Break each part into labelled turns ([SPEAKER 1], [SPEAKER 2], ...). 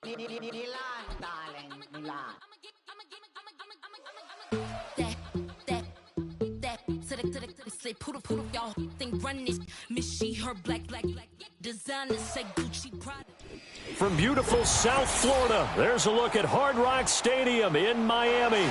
[SPEAKER 1] Milan, darling, Milan. Say poodle, y'all think run this. Miss she, her black designers say Gucci Prada.
[SPEAKER 2] From beautiful South Florida, there's a look at Hard Rock Stadium in Miami.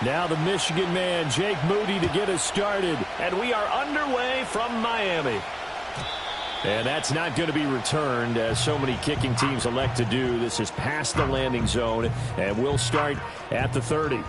[SPEAKER 2] Now the Michigan man, Jake Moody, to get us started. And we are underway from Miami. And that's not going to be returned, as so many kicking teams elect to do. This is past the landing zone, and we'll start at the 30.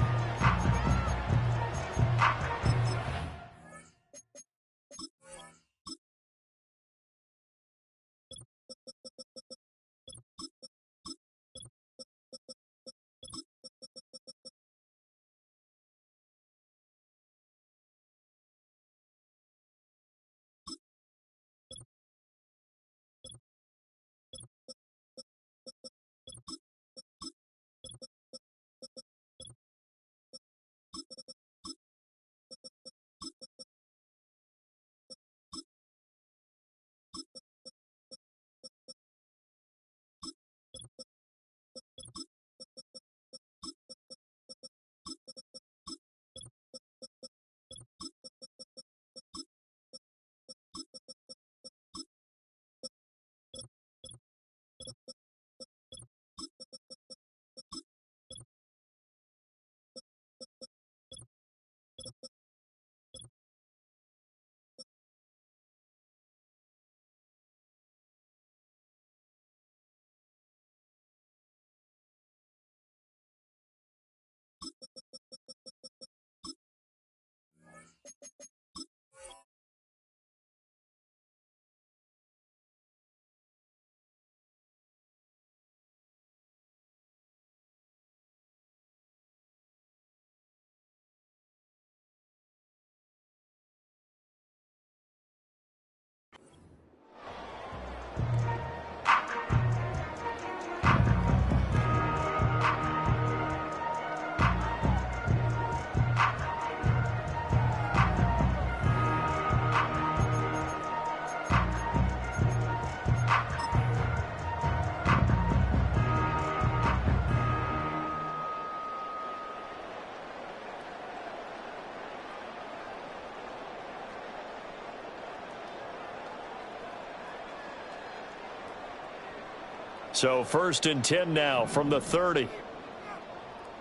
[SPEAKER 2] So 1st and 10 now from the 30.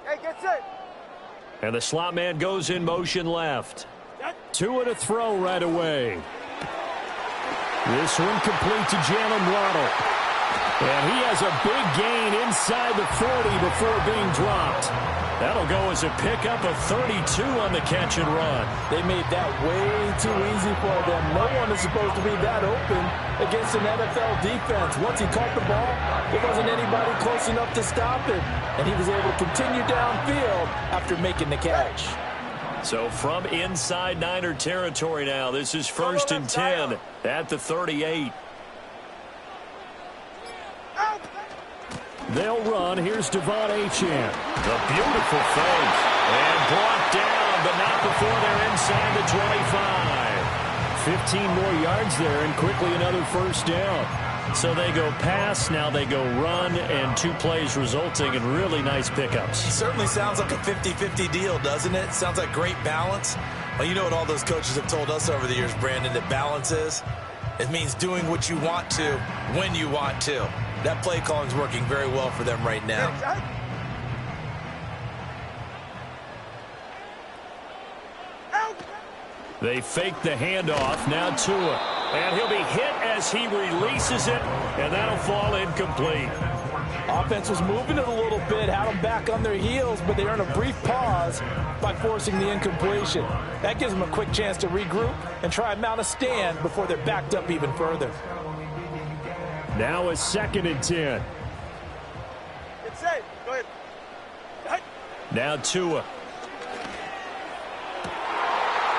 [SPEAKER 3] Hey, get set.
[SPEAKER 2] And the slot man goes in motion left. Two and a throw right away. This one complete to Jalen Waddle. And he has a big gain inside the 40 before being dropped. That'll go as a pickup of 32 on the catch and run.
[SPEAKER 4] They made that way too easy for them. No one is supposed to be that open against an NFL defense. Once he caught the ball, there wasn't anybody close enough to stop it. And he was able to continue downfield after making the catch.
[SPEAKER 2] So from inside Niner territory now, this is 1st and 10 at the 38. They'll run. Here's Devon Achane. The beautiful fake. And brought down, but not before they're inside the 25. 15 more yards there, and quickly another 1st down. So they go pass, now they go run, and 2 plays resulting in really nice pickups.
[SPEAKER 5] Certainly sounds like a 50-50 deal, doesn't it? Sounds like great balance. Well, you know what all those coaches have told us over the years, Brandon, that balance is? It means doing what you want to when you want to. That play calling is working very well for them right now.
[SPEAKER 2] They fake the handoff, now Tua. And he'll be hit as he releases it, and that'll fall incomplete.
[SPEAKER 4] Offense was moving it a little bit, had them back on their heels, but they earned a brief pause by forcing the incompletion. That gives them a quick chance to regroup and try and mount a stand before they're backed up even further.
[SPEAKER 2] Now a 2nd and 10.
[SPEAKER 3] It's safe. Go ahead.
[SPEAKER 2] Now Tua.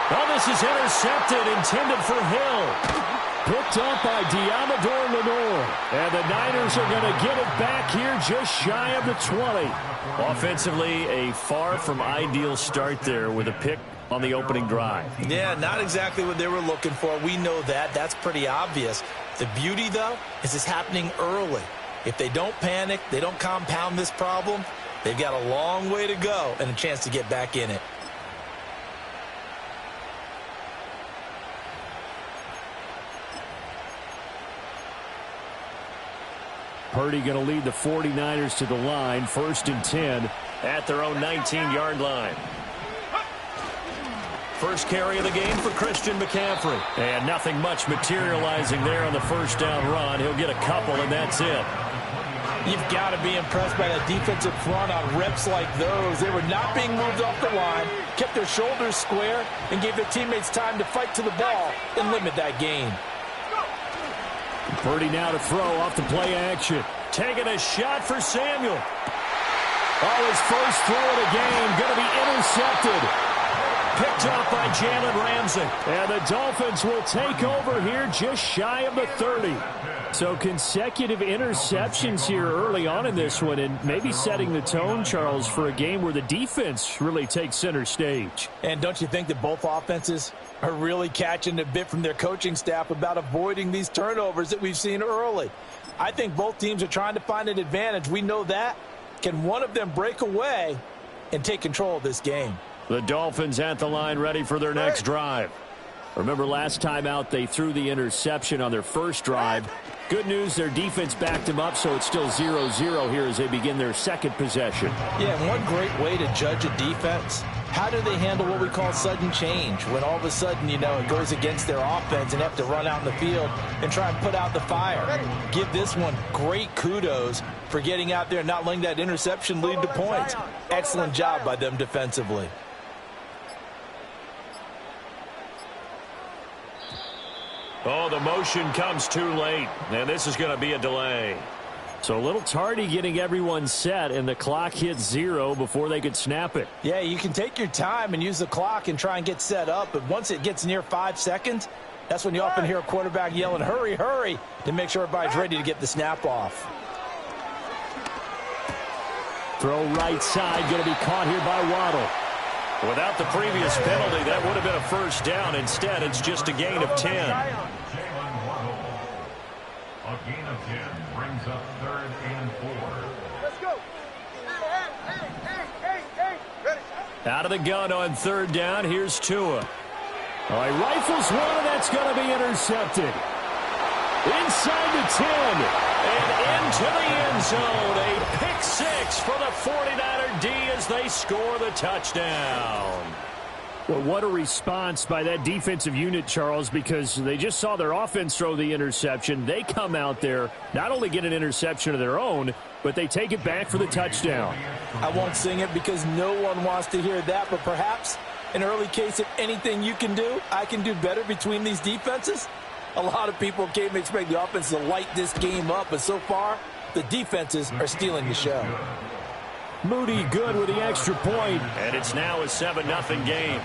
[SPEAKER 2] Oh, this is intercepted, intended for Hill. Picked up by Diamador Lenore. And the Niners are going to get it back here just shy of the 20. Offensively, a far from ideal start there with a pick on the opening drive.
[SPEAKER 5] Yeah, not exactly what they were looking for. We know that. That's pretty obvious. The beauty, though, is it's happening early. If they don't panic, they don't compound this problem, they've got a long way to go and a chance to get back in it.
[SPEAKER 2] Purdy going to lead the 49ers to the line, 1st and 10 at their own 19-yard line. First carry of the game for Christian McCaffrey. And nothing much materializing there on the first down run. He'll get a couple, and that's it.
[SPEAKER 4] You've got to be impressed by that defensive front on reps like those. They were not being moved off the line, kept their shoulders square, and gave their teammates time to fight to the ball and limit that gain.
[SPEAKER 2] Purdy now to throw off the play action. Taking a shot for Samuel. Oh, his first throw of the game going to be intercepted. Picked up by Jalen Ramsey. And the Dolphins will take over here just shy of the 30. So consecutive interceptions here early on in this one, and maybe setting the tone, Charles, for a game where the defense really takes center stage.
[SPEAKER 4] And don't you think that both offenses are really catching a bit from their coaching staff about avoiding these turnovers that we've seen early? I think both teams are trying to find an advantage. We know that. Can one of them break away and take control of this game?
[SPEAKER 2] The Dolphins at the line ready for their next drive. Remember last time out they threw the interception on their first drive. Good news, their defense backed them up, so it's still 0-0 here as they begin their second possession.
[SPEAKER 4] Yeah, and one great way to judge a defense, how do they handle what we call sudden change? When all of a sudden, you know, it goes against their offense and have to run out in the field and try and put out the fire. Give this one great kudos for getting out there and not letting that interception lead to points. Excellent job by them defensively.
[SPEAKER 2] Oh, the motion comes too late, and this is going to be a delay. So a little tardy getting everyone set, and the clock hits 0 before they could snap it.
[SPEAKER 4] Yeah, you can take your time and use the clock and try and get set up, but once it gets near 5 seconds, that's when you often hear a quarterback yelling, hurry, hurry, to make sure everybody's ready to get the snap off.
[SPEAKER 2] Throw right side, going to be caught here by Waddle. Without the previous penalty, that would have been a first down. Instead, it's just a gain of 10.
[SPEAKER 6] A gain of 10 brings up 3rd and 4.
[SPEAKER 3] Let's go. Hey. Ready.
[SPEAKER 2] Out of the gun on 3rd down, here's Tua. All right, rifles one, and that's going to be intercepted. Inside the 10, and into the end zone. A pick 6 for the 49er D as they score the touchdown. Well, what a response by that defensive unit, Charles, because they just saw their offense throw the interception. They come out there, not only get an interception of their own, but they take it back for the touchdown.
[SPEAKER 4] I won't sing it because no one wants to hear that, but perhaps an early case of anything you can do, I can do better between these defenses. A lot of people came to expect the offense to light this game up, but so far, the defenses are stealing the show.
[SPEAKER 2] Moody good with the extra point, and it's now a 7-0 game.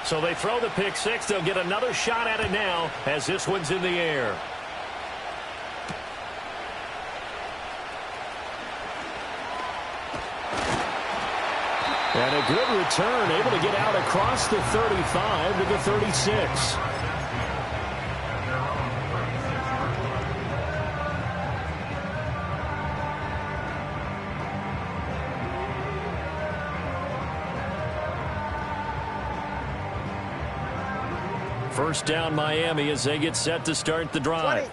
[SPEAKER 2] So they throw the pick 6. They'll get another shot at it now as this one's in the air. And a good return, able to get out across the 35 to the 36. First down Miami as they get set to start the drive.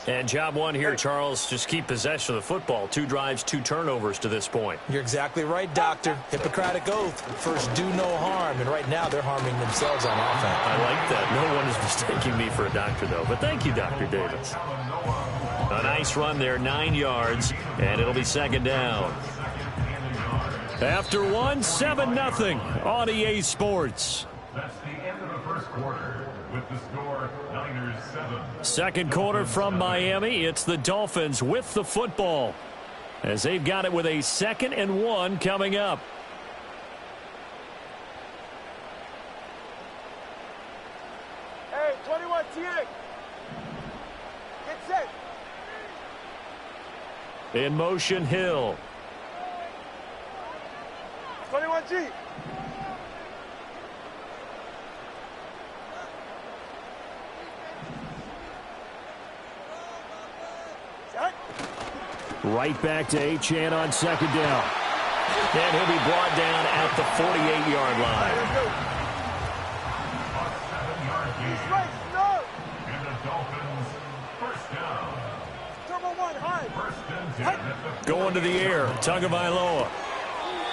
[SPEAKER 2] And job one here, Charles, just keep possession of the football. 2 drives, 2 turnovers to this point.
[SPEAKER 4] You're exactly right, Doctor. Hippocratic oath. First, do no harm. And right now, they're harming themselves on offense.
[SPEAKER 2] I like that. No one is mistaking me for a doctor, though. But thank you, Dr. Davis. A nice run there, 9 yards, and it'll be 2nd down. After one, 7-0 on EA Sports.
[SPEAKER 6] That's the end of the first quarter with the score Niners 7.
[SPEAKER 2] Second quarter from Miami. It's the Dolphins with the football as they've got it with a 2nd and 1 coming up.
[SPEAKER 3] Hey, 21 TA. Get set.
[SPEAKER 2] In motion, Hill.
[SPEAKER 3] 21G. Set.
[SPEAKER 2] Right back to Achane on 2nd down. And he'll be brought down at the 48-yard line.
[SPEAKER 3] Let's go.
[SPEAKER 6] A 7-yard
[SPEAKER 3] He's
[SPEAKER 6] gain.
[SPEAKER 3] right. No.
[SPEAKER 6] And the Dolphins first down.
[SPEAKER 3] Turbo 1, high.
[SPEAKER 6] First and 10 at the
[SPEAKER 2] Going to the air, Tagovailoa.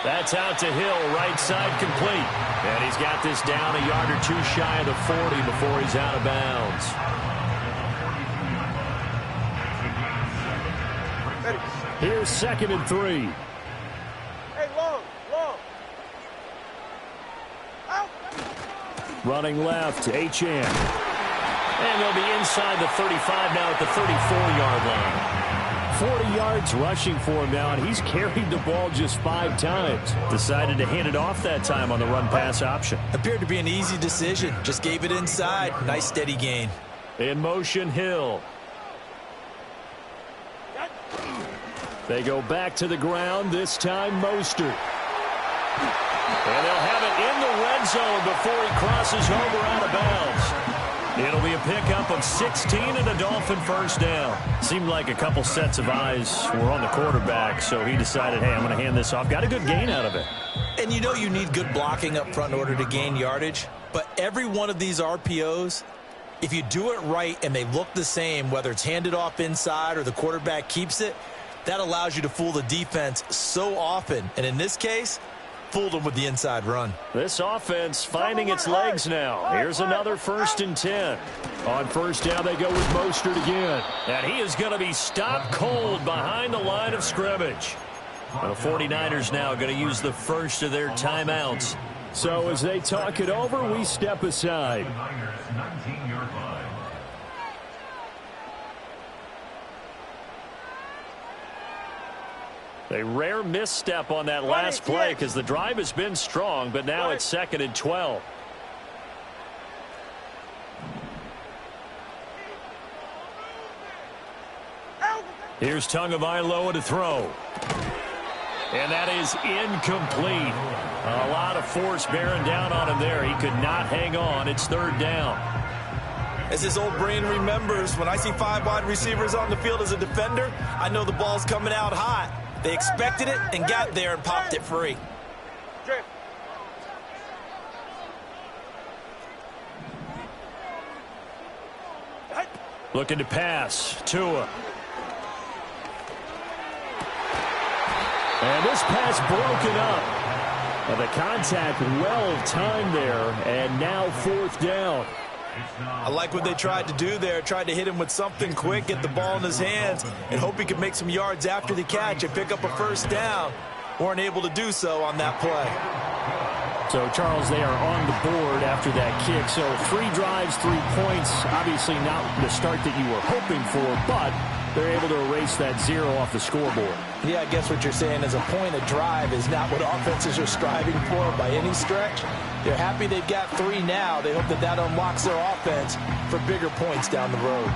[SPEAKER 2] That's out to Hill, right side complete. And he's got this down a yard or two shy of the 40 before he's out of bounds.
[SPEAKER 3] Ready.
[SPEAKER 2] Here's 2nd and 3.
[SPEAKER 3] Hey, long. Out.
[SPEAKER 2] Running left, Achane. And they'll be inside the 35 now at the 34-yard line. 40 yards rushing for him now, and he's carried the ball just 5 times. Decided to hand it off that time on the run-pass option.
[SPEAKER 5] Appeared to be an easy decision. Just gave it inside. Nice steady gain.
[SPEAKER 2] In motion, Hill. They go back to the ground, this time Mostert. And they'll have it in the red zone before he crosses over out of bounds. It'll be a pickup of 16 and a Dolphin first down. Seemed like a couple sets of eyes were on the quarterback, so he decided, hey, I'm going to hand this off. Got a good gain out of it.
[SPEAKER 5] And you know you need good blocking up front in order to gain yardage. But every one of these RPOs, if you do it right and they look the same, whether it's handed off inside or the quarterback keeps it, that allows you to fool the defense so often. And in this case, fooled them with the inside run.
[SPEAKER 2] This offense finding its legs now. Here's another 1st and 10. On first down, they go with Mostert again. And he is going to be stopped cold behind the line of scrimmage. The 49ers now going to use the first of their timeouts. So as they talk it over, we step aside.
[SPEAKER 6] Niners 19-yard line.
[SPEAKER 2] A rare misstep on that last play because the drive has been strong, but now it's 2nd and 12. Here's Tagovailoa to throw. And that is incomplete. A lot of force bearing down on him there. He could not hang on. It's 3rd down.
[SPEAKER 5] As his old brain remembers, when I see 5 wide receivers on the field as a defender, I know the ball's coming out hot. They expected it and got there and popped it free.
[SPEAKER 2] Looking to pass. Tua. And this pass broken up. Well, the contact well timed there, and now 4th down.
[SPEAKER 5] I like what they tried to do there. Tried to hit him with something quick, get the ball in his hands, and hope he could make some yards after the catch and pick up a first down. Weren't able to do so on that play.
[SPEAKER 2] So, Charles, they are on the board after that kick. So 3 drives, 3 points. Obviously not the start that you were hoping for, but they're able to erase that 0 off the scoreboard.
[SPEAKER 5] Yeah, I guess what you're saying is a point a drive is not what offenses are striving for by any stretch. They're happy they've got 3 now. They hope that that unlocks their offense for bigger points down the road.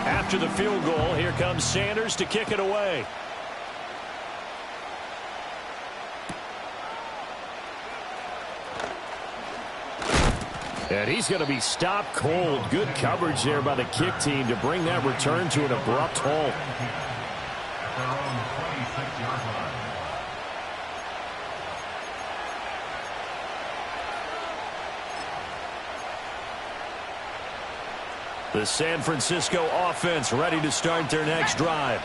[SPEAKER 2] After the field goal, here comes Sanders to kick it away. And he's going to be stopped cold. Good coverage there by the kick team to bring that return to an abrupt halt.
[SPEAKER 6] At their own 26-yard line.
[SPEAKER 2] The San Francisco offense ready to start their next drive.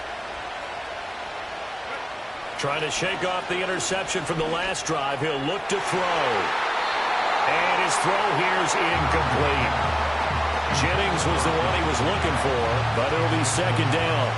[SPEAKER 2] Trying to shake off the interception from the last drive. He'll look to throw. And his throw here is incomplete. Jennings was the one he was looking for, but it'll be second down.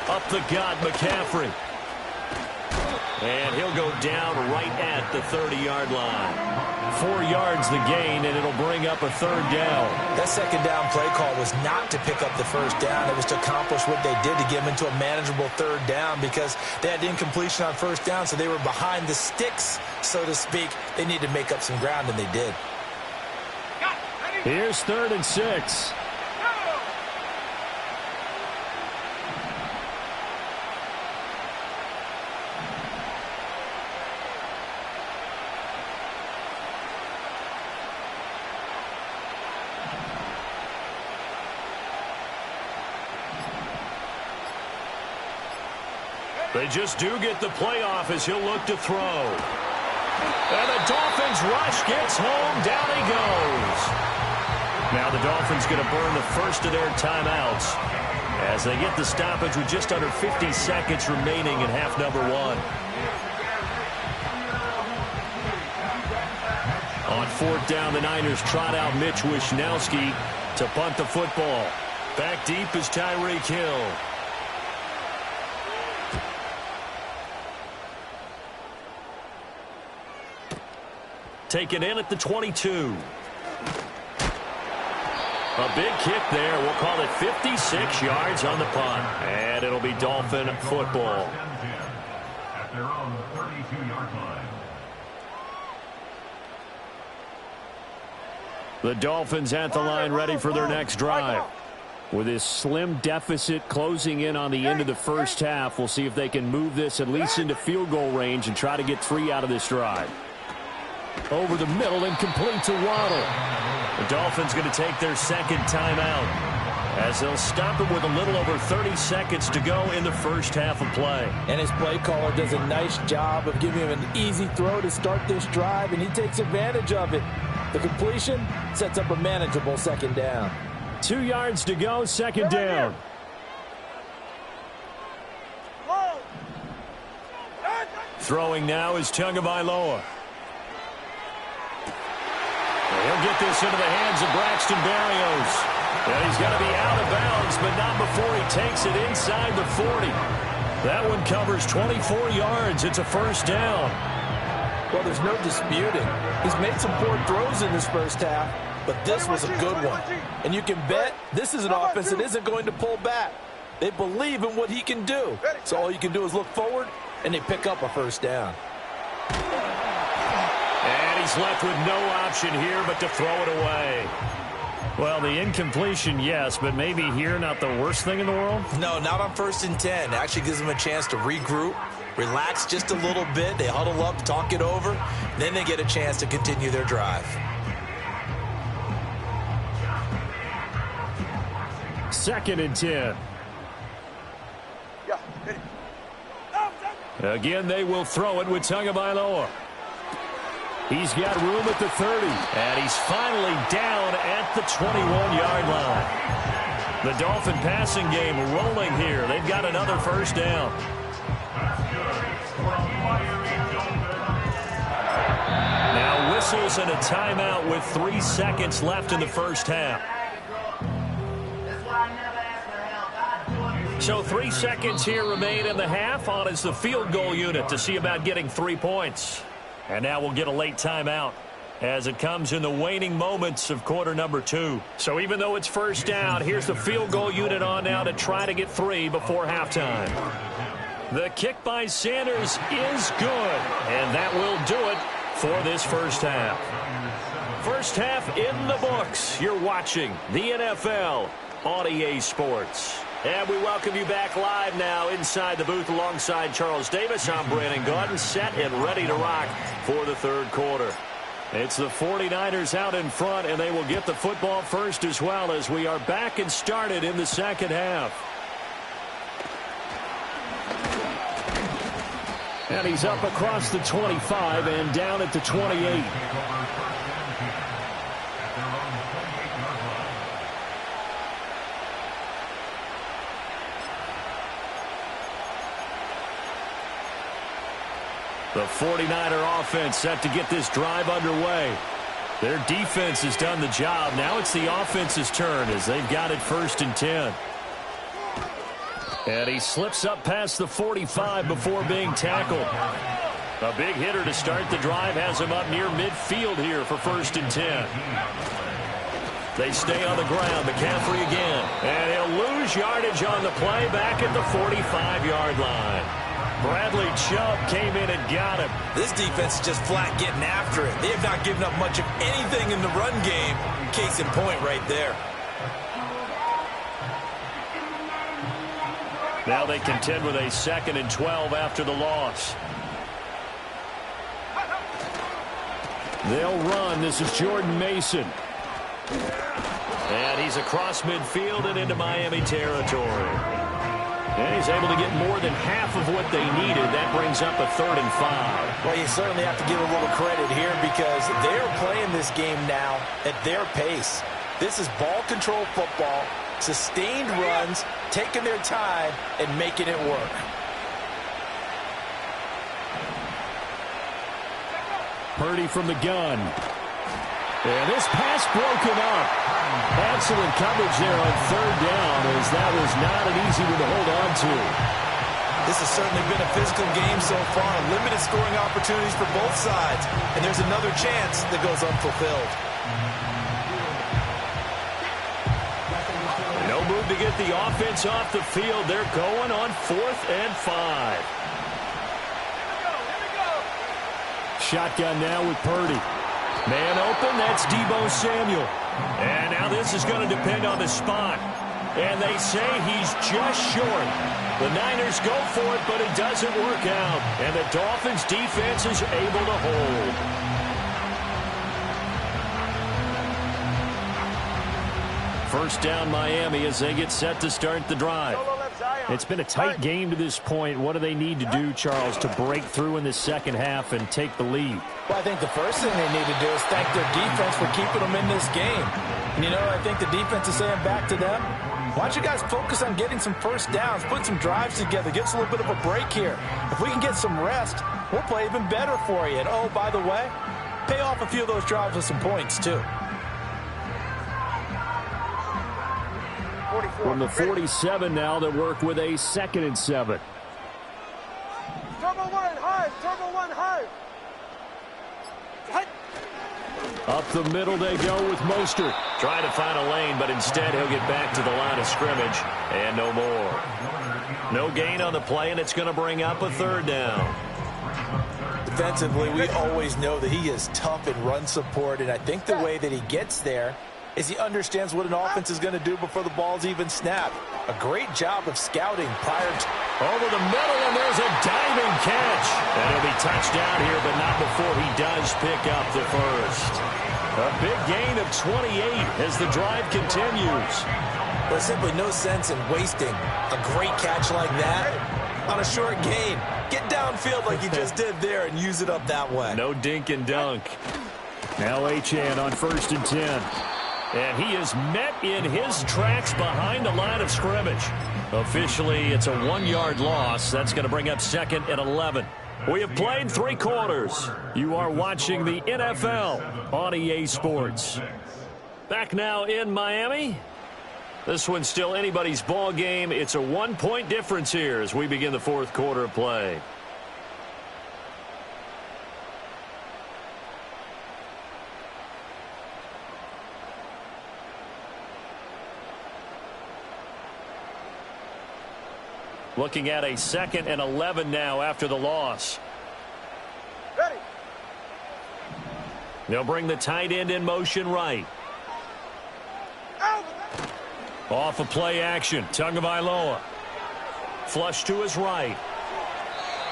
[SPEAKER 2] Up the gut, McCaffrey. And he'll go down right at the 30-yard line. 4 yards the gain, and it'll bring up a third down.
[SPEAKER 5] That second down play call was not to pick up the first down. It was to accomplish what they did to get them into a manageable third down because they had incompletion on first down, so they were behind the sticks, so to speak. They needed to make up some ground, and they did.
[SPEAKER 2] Here's 3rd and 6. They just do get the playoff as he'll look to throw. And the Dolphins rush, gets home, down he goes. Now the Dolphins going to burn the first of their timeouts as they get the stoppage with just under 50 seconds remaining in half number 1. On 4th down, the Niners trot out Mitch Wishnowsky to punt the football. Back deep is Tyreek Hill. Taken in at the 22. A big kick there. We'll call it 56 yards on the punt. And it'll be Dolphin football.
[SPEAKER 6] At their own 32-yard line.
[SPEAKER 2] The Dolphins at the line ready for their next drive. With this slim deficit closing in on the end of the first half, we'll see if they can move this at least into field goal range and try to get 3 out of this drive. Over the middle and complete to Waddle. The Dolphins going to take their second timeout as they'll stop it with a little over 30 seconds to go in the first half of play.
[SPEAKER 4] And his play caller does a nice job of giving him an easy throw to start this drive, and he takes advantage of it. The completion sets up a manageable second down.
[SPEAKER 2] 2 yards to go, second down. Throwing now is Tagovailoa. He'll get this into the hands of Braxton Berrios. And he's got to be out of bounds, but not before he takes it inside the 40. That one covers 24 yards. It's a first down.
[SPEAKER 4] Well, there's no disputing. He's made some poor throws in this first half, but this was a good one. And you can bet this is an offense that isn't going to pull back. They believe in what he can do. So all you can do is look forward, and they pick up a first down.
[SPEAKER 2] And he's left with no option here but to throw it away. Well, the incompletion, yes, but maybe here not the worst thing in the world?
[SPEAKER 5] No, not on 1st and 10. It actually gives them a chance to regroup, relax just a little bit. They huddle up, talk it over. Then they get a chance to continue their drive.
[SPEAKER 2] 2nd and 10. Again, they will throw it with Tagovailoa. He's got room at the 30, and he's finally down at the 21-yard line. The Dolphin passing game rolling here. They've got another first down. Now whistles and a timeout with 3 seconds left in the first half. So 3 seconds here remain in the half. On is the field goal unit to see about getting 3 points. And now we'll get a late timeout as it comes in the waning moments of quarter number 2. So even though it's first down, here's the field goal unit on now to try to get 3 before halftime. The kick by Sanders is good, and that will do it for this first half. First half in the books. You're watching the NFL on EA Sports. And we welcome you back live now inside the booth alongside Charles Davis. I'm Brandon Gaudin, set and ready to rock for the third quarter. It's the 49ers out in front, and they will get the football first as well as we are back and started in the second half. And he's up across the 25 and down at the 28. The 49er offense set to get this drive underway. Their defense has done the job. Now it's the offense's turn as they've got it 1st and 10. And he slips up past the 45 before being tackled. A big hitter to start the drive has him up near midfield here for 1st and 10. They stay on the ground. McCaffrey again. And he'll lose yardage on the play back at the 45-yard line. Bradley Chubb came in and got him.
[SPEAKER 5] This defense is just flat getting after it. They have not given up much of anything in the run game. Case in point right there.
[SPEAKER 2] Now they contend with a 2nd and 12 after the loss. They'll run. This is Jordan Mason. And he's across midfield and into Miami territory. And he's able to get more than half of what they needed. That brings up a 3rd and 5.
[SPEAKER 4] Well, you certainly have to give a little credit here because they're playing this game now at their pace. This is ball control football, sustained runs, taking their time, and making it work.
[SPEAKER 2] Purdy from the gun. And this pass broken up. Excellent coverage there on 3rd down as that was not an easy one to hold on to.
[SPEAKER 5] This has certainly been a physical game so far. Limited scoring opportunities for both sides. And there's another chance that goes unfulfilled.
[SPEAKER 2] No move to get the offense off the field. They're going on 4th and 5. Shotgun now with Purdy. Man open, that's Deebo Samuel. And now this is going to depend on the spot. And they say he's just short. The Niners go for it, but it doesn't work out. And the Dolphins' defense is able to hold. First down Miami as they get set to start the drive. It's been a tight game to this point. What do they need to do, Charles, to break through in the second half and take the lead?
[SPEAKER 4] Well, I think the first thing they need to do is thank their defense for keeping them in this game. And, you know, I think the defense is saying back to them, why don't you guys focus on getting some first downs, put some drives together, give us a little bit of a break here. If we can get some rest, we'll play even better for you. And, oh, by the way, pay off a few of those drives with some points, too.
[SPEAKER 2] From the 47 now, they work with a 2nd and 7.
[SPEAKER 3] Turbo 1 high. Turbo 1 high.
[SPEAKER 2] Up the middle they go with Mostert. Trying to find a lane, but instead he'll get back to the line of scrimmage. And no more. No gain on the play, and it's going to bring up a 3rd down.
[SPEAKER 4] Defensively, we always know that he is tough in run support, and I think the way that he gets there is he understands what an offense is going to do before the ball's even snapped. A great job of scouting prior to...
[SPEAKER 2] Over the middle, and there's a diving catch. And he'll be touched down here, but not before he does pick up the first. A big gain of 28 as the drive continues.
[SPEAKER 5] There's simply no sense in wasting a great catch like that on a short gain. Get downfield like you just did there and use it up that way.
[SPEAKER 2] No dink and dunk. Now Achane on 1st and 10. And he is met in his tracks behind the line of scrimmage. Officially, it's a 1-yard loss. That's going to bring up 2nd and 11. We have played 3 quarters. You are watching the NFL on EA Sports. Back now in Miami. This one's still anybody's ball game. It's a 1-point difference here as we begin the 4th quarter of play. Looking at a 2nd and 11 now after the loss.
[SPEAKER 3] Ready.
[SPEAKER 2] They'll bring the tight end in motion right.
[SPEAKER 3] Out.
[SPEAKER 2] Off of play action. Tagovailoa. Flush to his right.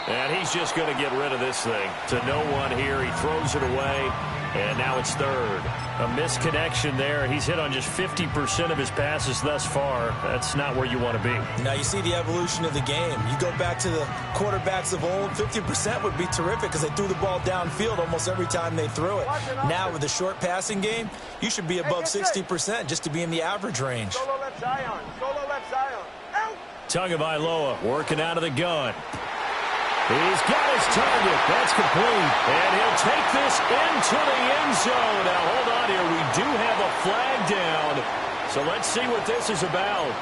[SPEAKER 2] And he's just going to get rid of this thing. To no one here. He throws it away. And now it's 3rd. A misconnection there. He's hit on just 50% of his passes thus far. That's not where you want to be.
[SPEAKER 5] Now you see the evolution of the game. You go back to the quarterbacks of old, 50% would be terrific because they threw the ball downfield almost every time they threw it. Now with the short passing game, you should be above 60% just to be in the average range.
[SPEAKER 3] Solo left Zion. Solo left Zion. Out.
[SPEAKER 2] Tagovailoa working out of the gun. He's got his target. That's complete. And he'll take this into the end zone. Now, hold on here. We do have a flag down. So let's see what this is about.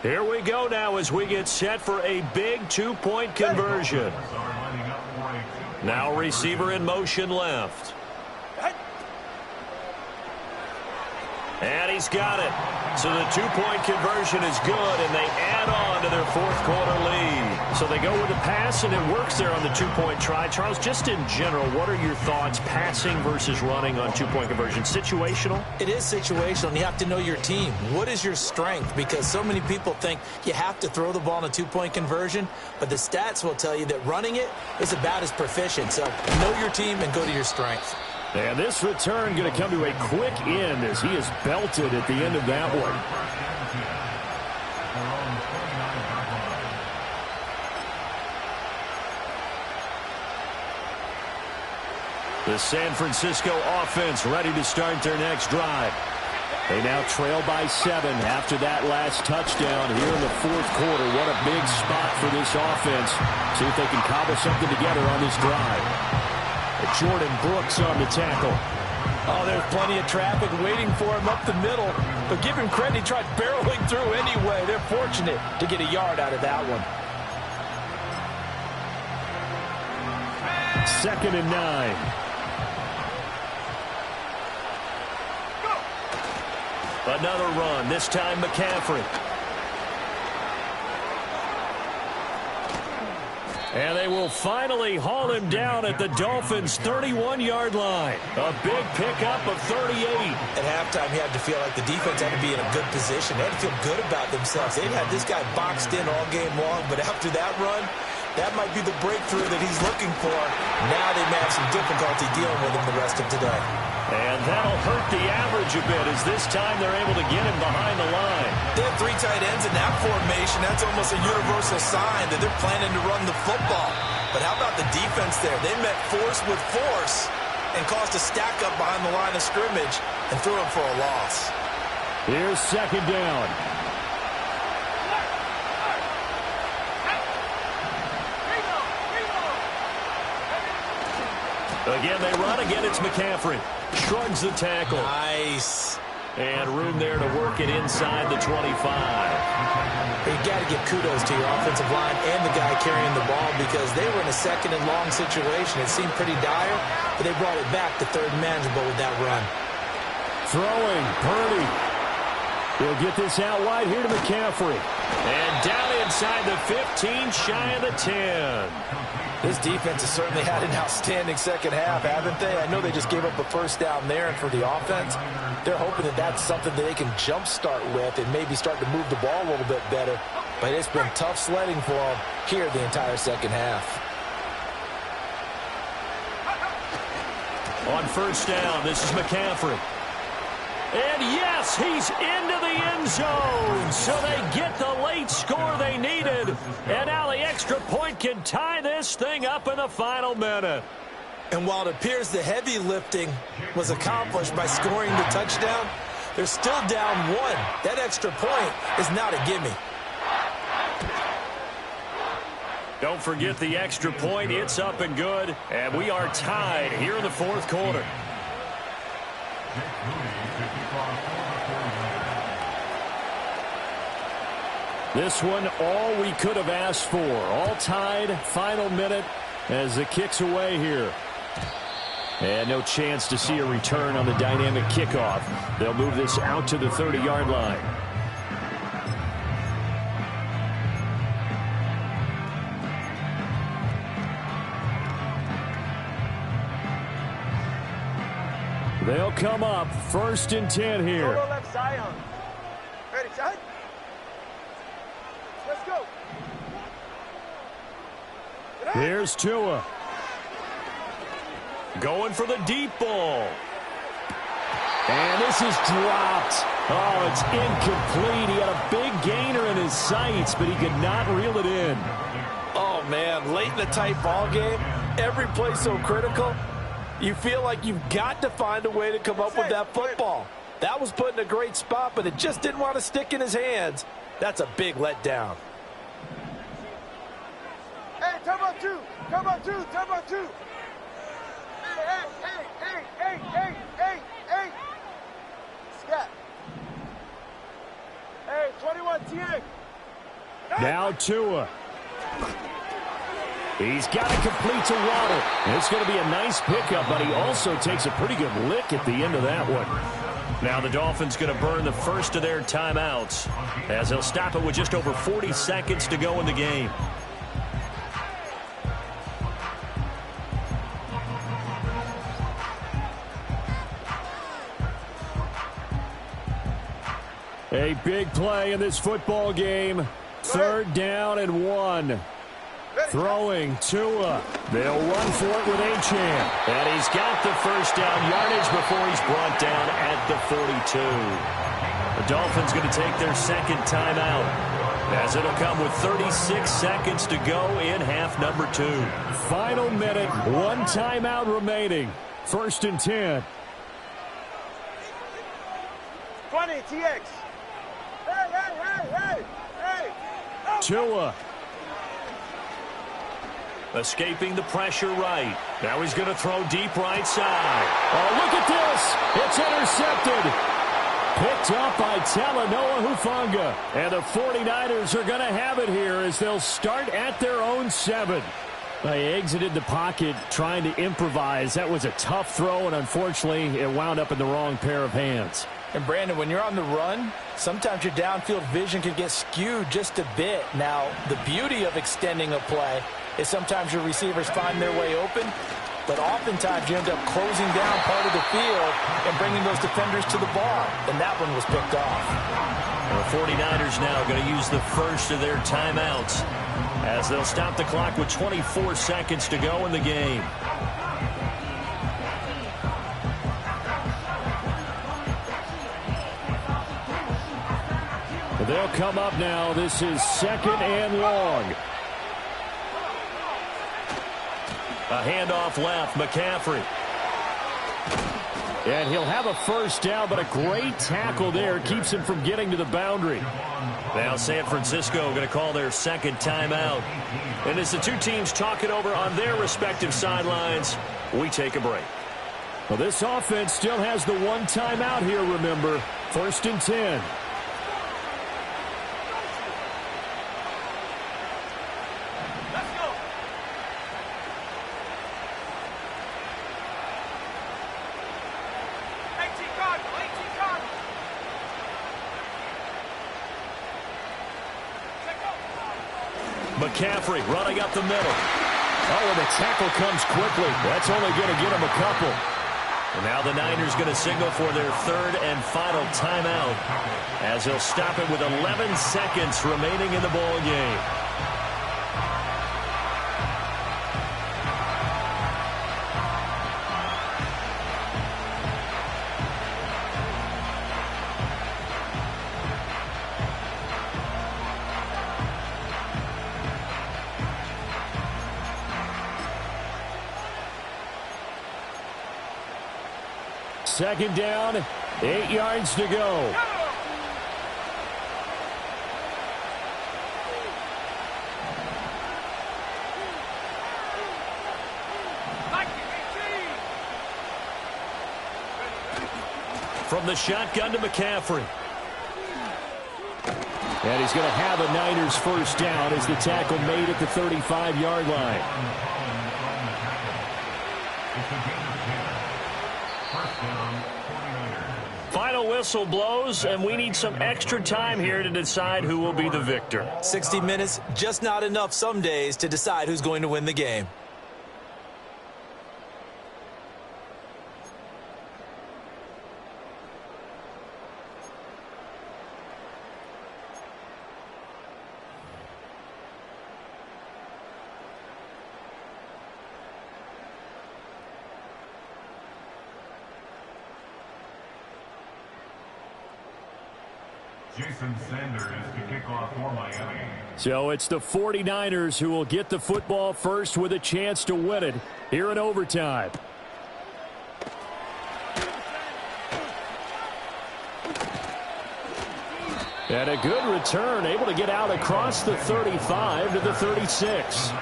[SPEAKER 2] Here we go now as we get set for a big two-point conversion. Now receiver in motion left. And he's got it. So the two-point conversion is good, and they add on to their fourth-quarter lead. So they go with the pass, and it works there on the two-point try. Charles, just in general, what are your thoughts passing versus running on two-point conversion? Situational?
[SPEAKER 5] It is situational, and you have to know your team. What is your strength? Because so many people think you have to throw the ball in a two-point conversion, but the stats will tell you that running it is about as proficient. So know your team and go to your strength.
[SPEAKER 2] And this return going to come to a quick end as he is belted at the end of that one. The San Francisco offense ready to start their next drive. They now trail by 7 after that last touchdown here in the fourth quarter. What a big spot for this offense. See if they can cobble something together on this drive. Jordan Brooks on the tackle.
[SPEAKER 4] Oh, there's plenty of traffic waiting for him up the middle. But give him credit, he tried barreling through anyway. They're fortunate to get a yard out of that one.
[SPEAKER 2] 2nd and 9. Another run, this time McCaffrey. And they will finally haul him down at the Dolphins' 31-yard line. A big pickup of 38.
[SPEAKER 5] At halftime, you had to feel like the defense had to be in a good position. They had to feel good about themselves. They'd had this guy boxed in all game long, but after that run, that might be the breakthrough that he's looking for. Now they may have some difficulty dealing with him the rest of today.
[SPEAKER 2] And that'll hurt the average a bit as this time they're able to get him behind the line.
[SPEAKER 5] They have 3 tight ends in that formation. That's almost a universal sign that they're planning to run the football. But how about the defense there? They met force with force and caused a stack up behind the line of scrimmage and threw him for a loss.
[SPEAKER 2] Here's 2nd down. Again, they run. Again, it's McCaffrey. Shrugs the tackle.
[SPEAKER 5] Nice.
[SPEAKER 2] And room there to work it inside the 25.
[SPEAKER 5] You got to give kudos to your offensive line and the guy carrying the ball because they were in a 2nd and long situation. It seemed pretty dire, but they brought it back to 3rd and manageable with that run.
[SPEAKER 2] Throwing, Purdy. He'll get this out wide here to McCaffrey. And down inside the 15, shy of the 10.
[SPEAKER 4] This defense has certainly had an outstanding second half, haven't they? I know they just gave up a first down there, and for the offense, they're hoping that that's something that they can jumpstart with and maybe start to move the ball a little bit better. But it's been tough sledding for them here the entire second half.
[SPEAKER 2] On 1st down, this is McCaffrey. And yes, he's into the end zone. So they get the late score they needed. And now the extra point can tie this thing up in the final minute.
[SPEAKER 5] And while it appears the heavy lifting was accomplished by scoring the touchdown, they're still down 1. That extra point is not a gimme.
[SPEAKER 2] Don't forget the extra point. It's up and good. And we are tied here in the fourth quarter. This one, all we could have asked for. All tied, final minute as it kicks away here. And no chance to see a return on the dynamic kickoff. They'll move this out to the 30-yard line. They'll come up 1st and 10 here.
[SPEAKER 3] Go left Zion. Ready, shot. Let's go.
[SPEAKER 2] Here's Tua. Going for the deep ball. And this is dropped. Oh, it's incomplete. He had a big gainer in his sights, but he could not reel it in.
[SPEAKER 4] Oh, man, late in a tight ball game, Every play so critical, you feel like you've got to find a way to come up with that football. That was put in a great spot, but it just didn't want to stick in his hands. That's a big letdown.
[SPEAKER 3] Hey, time out two. Time out two. Time out two. Hey. Scott. Hey, 21 TX.
[SPEAKER 2] Now Tua. He's got to complete to Waddle. It's going to be a nice pickup, but he also takes a pretty good lick at the end of that one. Now the Dolphins going to burn the first of their timeouts as they'll stop it with just over 40 seconds to go in the game. A big play in this football game. 3rd down and 1. Throwing Tua. They'll run for it with Achane. And he's got the first down yardage before he's brought down at the 42. The Dolphins going to take their second timeout as it'll come with 36 seconds to go in half number 2. Final minute, 1 timeout remaining. 1st and 10.
[SPEAKER 3] 20 TX. Hey.
[SPEAKER 2] Tua. Escaping the pressure right. Now he's going to throw deep right side. Oh, look at this. It's intercepted. Picked up by Talanoa Hufanga. And the 49ers are going to have it here as they'll start at their own 7. They exited the pocket trying to improvise. That was a tough throw, and unfortunately, it wound up in the wrong pair of hands.
[SPEAKER 4] And, Brandon, when you're on the run, sometimes your downfield vision can get skewed just a bit. Now, the beauty of extending a play is sometimes your receivers find their way open, but oftentimes you end up closing down part of the field and bringing those defenders to the ball, and that one was picked off.
[SPEAKER 2] The 49ers now going to use the first of their timeouts as they'll stop the clock with 24 seconds to go in the game. They'll come up now. This is 2nd and long. A handoff left, McCaffrey. And he'll have a first down, but a great tackle there keeps him from getting to the boundary. Now San Francisco going to call their second timeout. And as the two teams talk it over on their respective sidelines, we take a break. Well, this offense still has the 1 timeout here, remember. 1st and 10. McCaffrey running up the middle. Oh, and the tackle comes quickly. That's only going to get him a couple. And now the Niners going to signal for their 3rd and final timeout as they'll stop it with 11 seconds remaining in the ball game. Second down, 8 yards to go. From the shotgun to McCaffrey. And he's going to have a Niners first down as the tackle made at the 35-yard line. Final whistle blows, and we need some extra time here to decide who will be the victor.
[SPEAKER 5] 60 minutes, just not enough some days to decide who's going to win the game.
[SPEAKER 6] Jason Sanders to kick off for Miami.
[SPEAKER 2] So it's the 49ers who will get the football first with a chance to win it here in overtime. And a good return, able to get out across the 35 to the 36.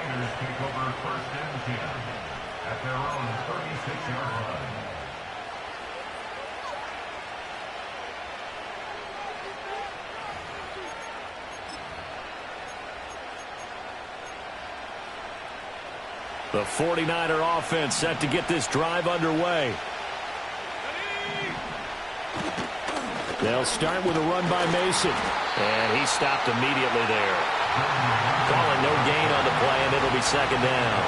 [SPEAKER 2] The 49er offense set to get this drive underway. They'll start with a run by Mason. And he stopped immediately there. Calling no gain on the play, and it'll be second down.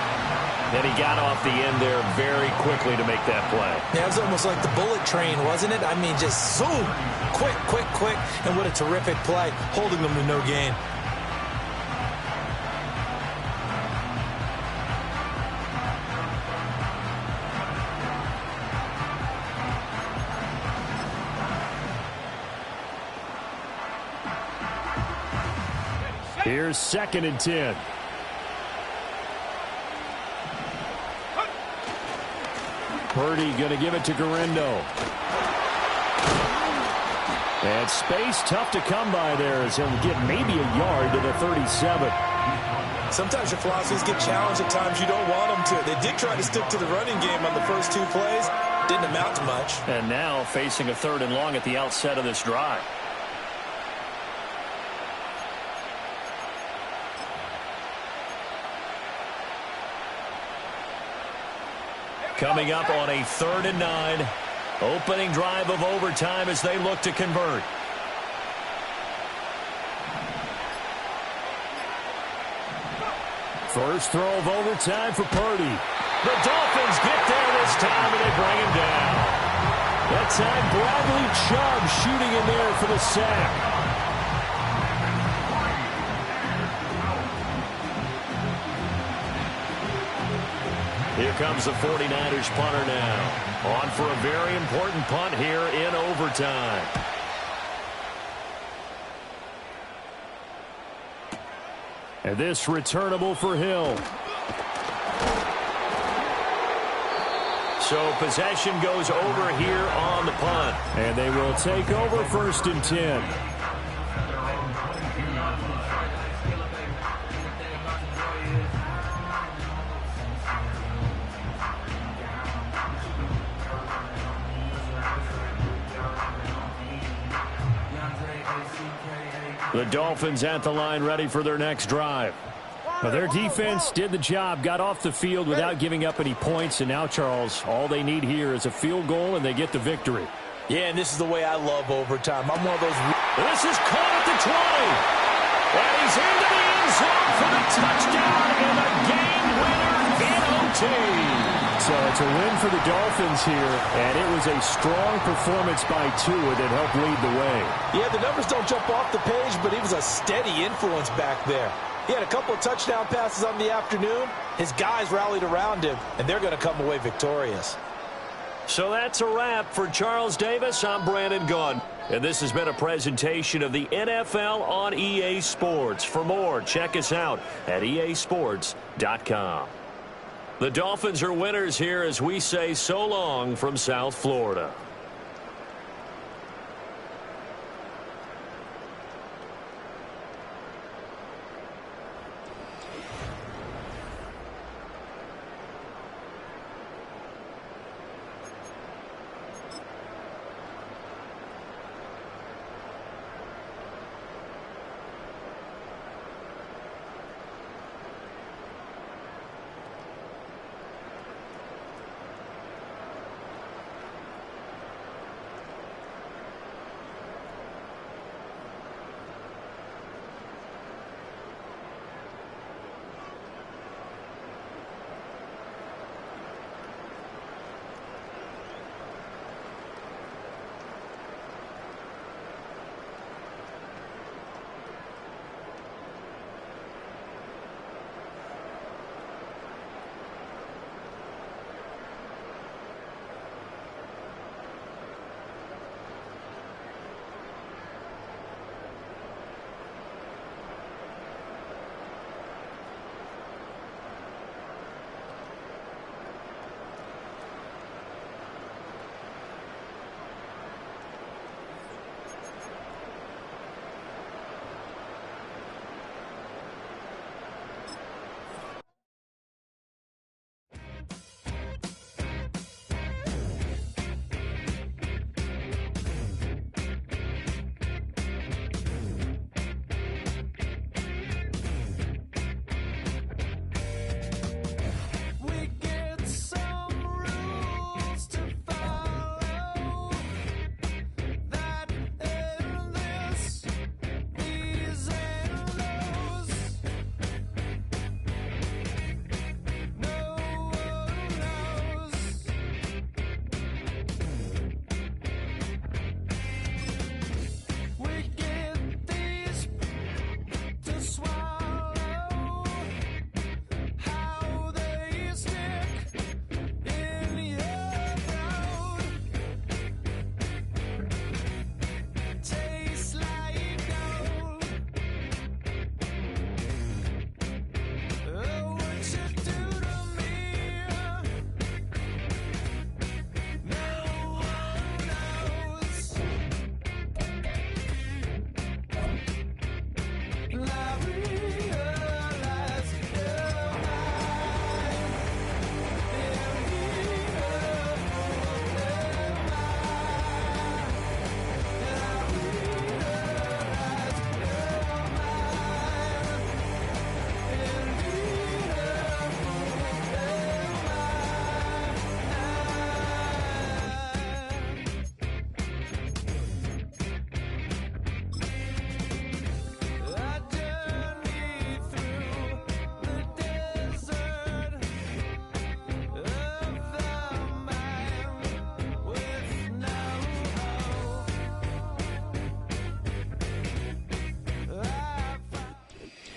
[SPEAKER 2] And he got off the end there very quickly to make that play.
[SPEAKER 5] Yeah, it was almost like the bullet train, wasn't it? I mean, just zoom. Quick, quick, quick. And what a terrific play, holding them to no gain.
[SPEAKER 2] Here's 2nd and 10. Purdy going to give it to Garindo. And space tough to come by there as he'll get maybe a yard to the 37.
[SPEAKER 5] Sometimes your philosophies get challenged at times you don't want them to. They did try to stick to the running game on the first 2 plays. Didn't amount to much.
[SPEAKER 2] And now facing a 3rd and long at the outset of this drive. Coming up on a 3rd and 9. Opening drive of overtime as they look to convert. First throw of overtime for Purdy. The Dolphins get there this time, and they bring him down. That time, Bradley Chubb shooting in there for the sack. Here comes the 49ers punter now. On for a very important punt here in overtime. And this returnable for Hill. So possession goes over here on the punt. And they will take over 1st and 10. The Dolphins at the line ready for their next drive. Now, their defense did the job, got off the field without giving up any points, and now, Charles, all they need here is a field goal, and they get the victory.
[SPEAKER 5] Yeah, and this is the way I love overtime. I'm one of those.
[SPEAKER 2] This is caught at the 20. And he's into the end zone for the touchdown and a game winner in OT. So it's a win for the Dolphins here, and it was a strong performance by Tua that helped lead the way.
[SPEAKER 5] Yeah, the numbers don't jump off the page, but he was a steady influence back there. He had a couple of touchdown passes on the afternoon. His guys rallied around him, and they're going to come away victorious.
[SPEAKER 2] So that's a wrap for Charles Davis. I'm Brandon Gunn. And this has been a presentation of the NFL on EA Sports. For more, check us out at easports.com. The Dolphins are winners here as we say so long from South Florida.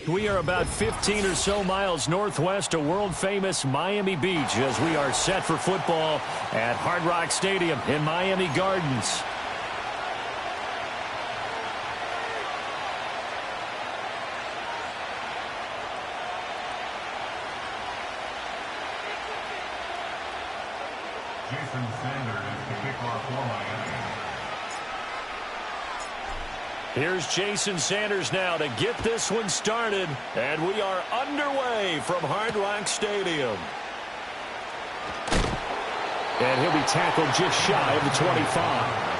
[SPEAKER 2] We are about 15 or so miles northwest of world-famous Miami Beach as we are set for football at Hard Rock Stadium in Miami Gardens.
[SPEAKER 6] Jason Sanders to kick off for Miami.
[SPEAKER 2] Here's Jason Sanders now to get this one started, and we are underway from Hard Rock Stadium. And he'll be tackled just shy of the 25.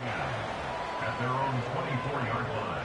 [SPEAKER 6] At their own 24-yard line.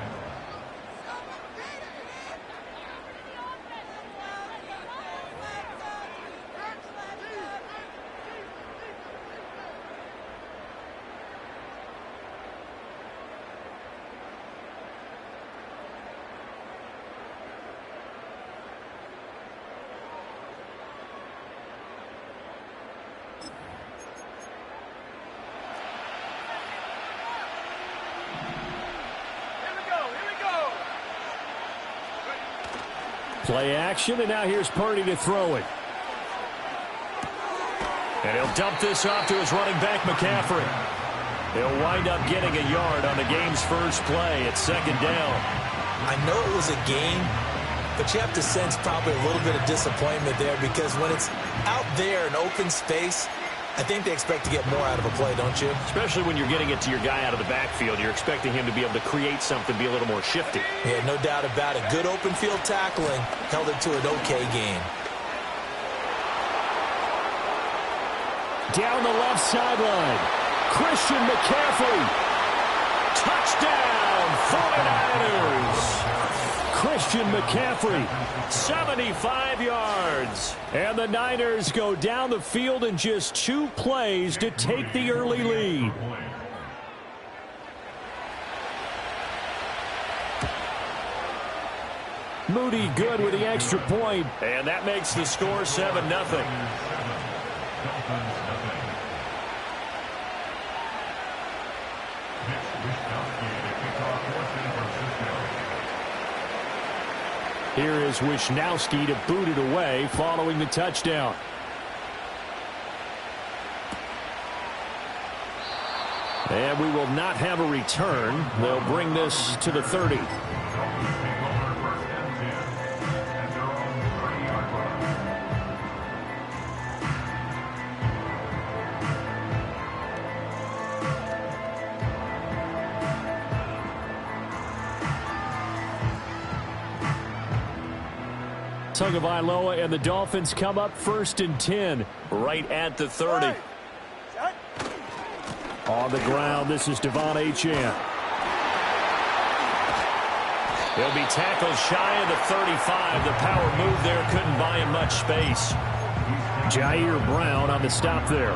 [SPEAKER 2] Play action, and now here's Purdy to throw it. And he'll dump this off to his running back, McCaffrey. He'll wind up getting a yard on the game's first play at second down.
[SPEAKER 5] I know it was a game, but you have to sense probably a little bit of disappointment there because when it's out there in open space, I think they expect to get more out of a play, don't you?
[SPEAKER 2] Especially when you're getting it to your guy out of the backfield. You're expecting him to be able to create something, be a little more shifty.
[SPEAKER 5] Yeah, no doubt about it. Good open field tackling held it to an okay game.
[SPEAKER 2] Down the left sideline, Christian McCaffrey. Touchdown, 49ers. Christian McCaffrey, 75 yards. And the Niners go down the field in just 2 plays to take the early lead. Moody good with the extra point, and that makes the score 7-0. Here is Wishnowski to boot it away following the touchdown. And we will not have a return. They'll bring this to the 30. Tagovailoa and the Dolphins come up 1st and 10 right at the 30. On the ground, this is Devon Achane. He'll be tackled shy of the 35. The power move there couldn't buy him much space. Jair Brown on the stop there.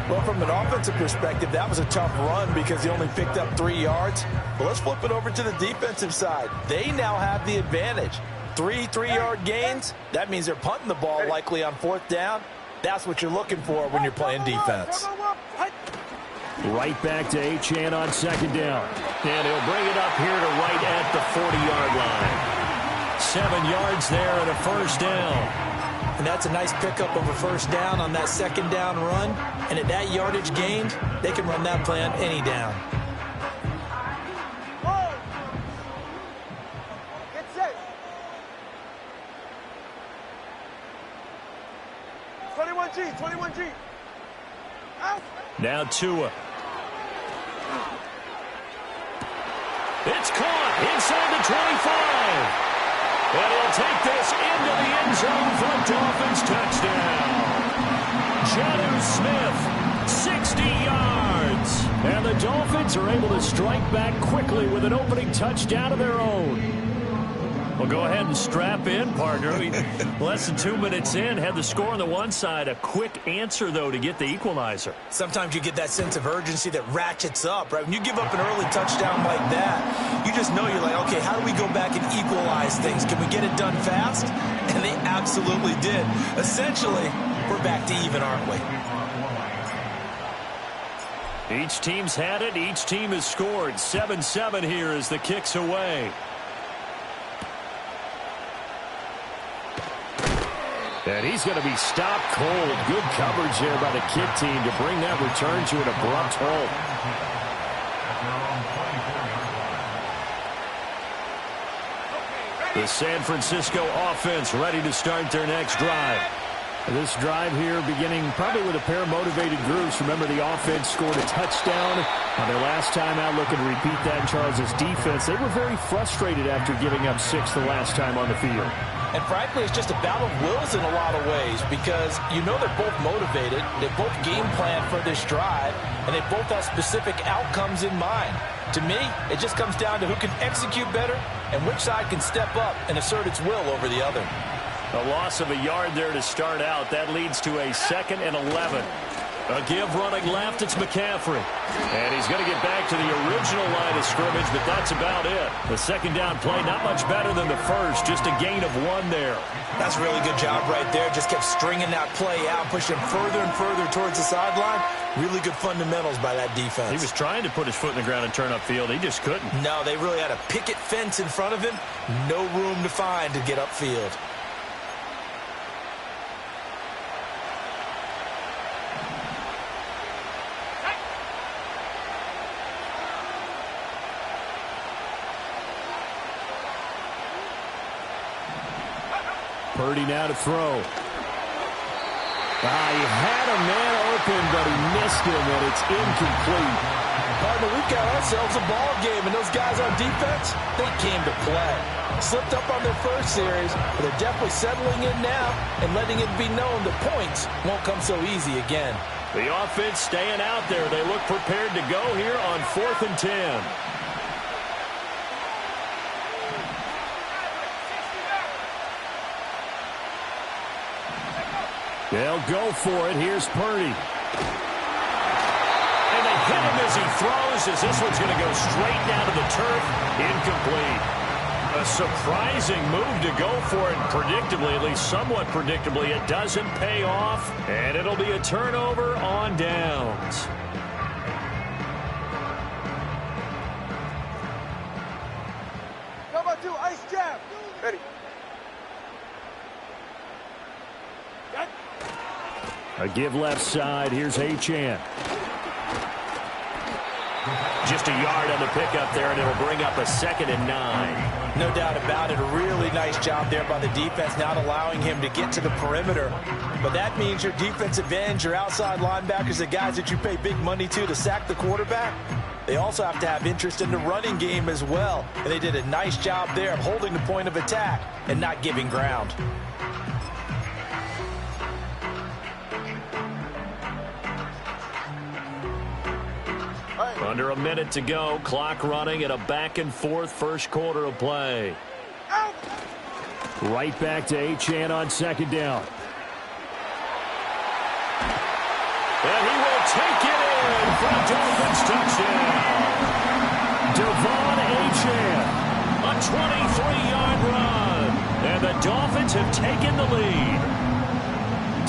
[SPEAKER 5] Well, from an offensive perspective, that was a tough run because he only picked up 3 yards. But let's flip it over to the defensive side. They now have the advantage. 3 3-yard gains. That means they're punting the ball likely on 4th down. That's what you're looking for when you're playing defense.
[SPEAKER 2] Right back to Achane on second down. And he'll bring it up here to right at the 40-yard line. 7 yards there and a first down.
[SPEAKER 5] And that's a nice pickup of a first down on that second down run. And at that yardage gained, they can run that play on any down.
[SPEAKER 3] Get set. 21G, 21G. Out.
[SPEAKER 2] Now Tua. It's caught inside the 25. And he'll take this into the end zone for a Dolphins touchdown. Jonnu Smith, 60 yards. And the Dolphins are able to strike back quickly with an opening touchdown of their own. Well, go ahead and strap in, partner. Less than 2 minutes in, had the score on the one side. A quick answer, though, to get the equalizer.
[SPEAKER 5] Sometimes you get that sense of urgency that ratchets up, right? When you give up an early touchdown like that, you just know you're like, okay, how do we go back and equalize things? Can we get it done fast? And they absolutely did. Essentially, we're back to even, aren't we?
[SPEAKER 2] Each team's had it. Each team has scored. 7-7 here as the kick's away. And he's going to be stopped cold. Good coverage there by the kick team to bring that return to an abrupt halt. The San Francisco offense ready to start their next drive. This drive here beginning probably with a pair of motivated groups. Remember, the offense scored a touchdown on their last time out. Looking to repeat that in Charles' defense. They were very frustrated after giving up 6 the last time on the field.
[SPEAKER 5] And frankly, it's just a battle of wills in a lot of ways because you know they're both motivated, they both game plan for this drive, and they both have specific outcomes in mind. To me, it just comes down to who can execute better and which side can step up and assert its will over the other.
[SPEAKER 2] A loss of a yard there to start out. That leads to a 2nd and 11. A give running left, it's McCaffrey. And he's going to get back to the original line of scrimmage, but that's about it. The second down play, not much better than the first, just a gain of 1 there.
[SPEAKER 5] That's a really good job right there. Just kept stringing that play out, pushing further and further towards the sideline. Really good fundamentals by that defense.
[SPEAKER 2] He was trying to put his foot in the ground and turn upfield. He just couldn't.
[SPEAKER 5] No, they really had a picket fence in front of him. No room to find to get upfield.
[SPEAKER 2] Purdy now to throw. He had a man open, but he missed him, and it's incomplete.
[SPEAKER 4] Partner, we've got ourselves a ball game, and those guys on defense, they came to play. Slipped up on their first series, but they're definitely settling in now and letting it be known the points won't come so easy again.
[SPEAKER 2] The offense staying out there. They look prepared to go here on 4th and 10. They'll go for it. Here's Purdy. And they hit him as he throws, as this one's going to go straight down to the turf. Incomplete. A surprising move to go for it. Predictably, at least somewhat predictably, it doesn't pay off. And it'll be a turnover on downs.
[SPEAKER 3] Number 2, ice jab. Ready.
[SPEAKER 2] A give left side. Here's Achane. Just a yard on the pickup there, and it'll bring up a 2nd and 9.
[SPEAKER 5] No doubt about it. A really nice job there by the defense, not allowing him to get to the perimeter. But that means your defensive ends, your outside linebackers, the guys that you pay big money to sack the quarterback, they also have to have interest in the running game as well. And they did a nice job there of holding the point of attack and not giving ground.
[SPEAKER 2] Under a minute to go. Clock running at a back-and-forth first quarter of play. Right back to Achane on 2nd down. And he will take it in for a Dolphins touchdown. Devon Achane, a 23-yard run. And the Dolphins have taken the lead.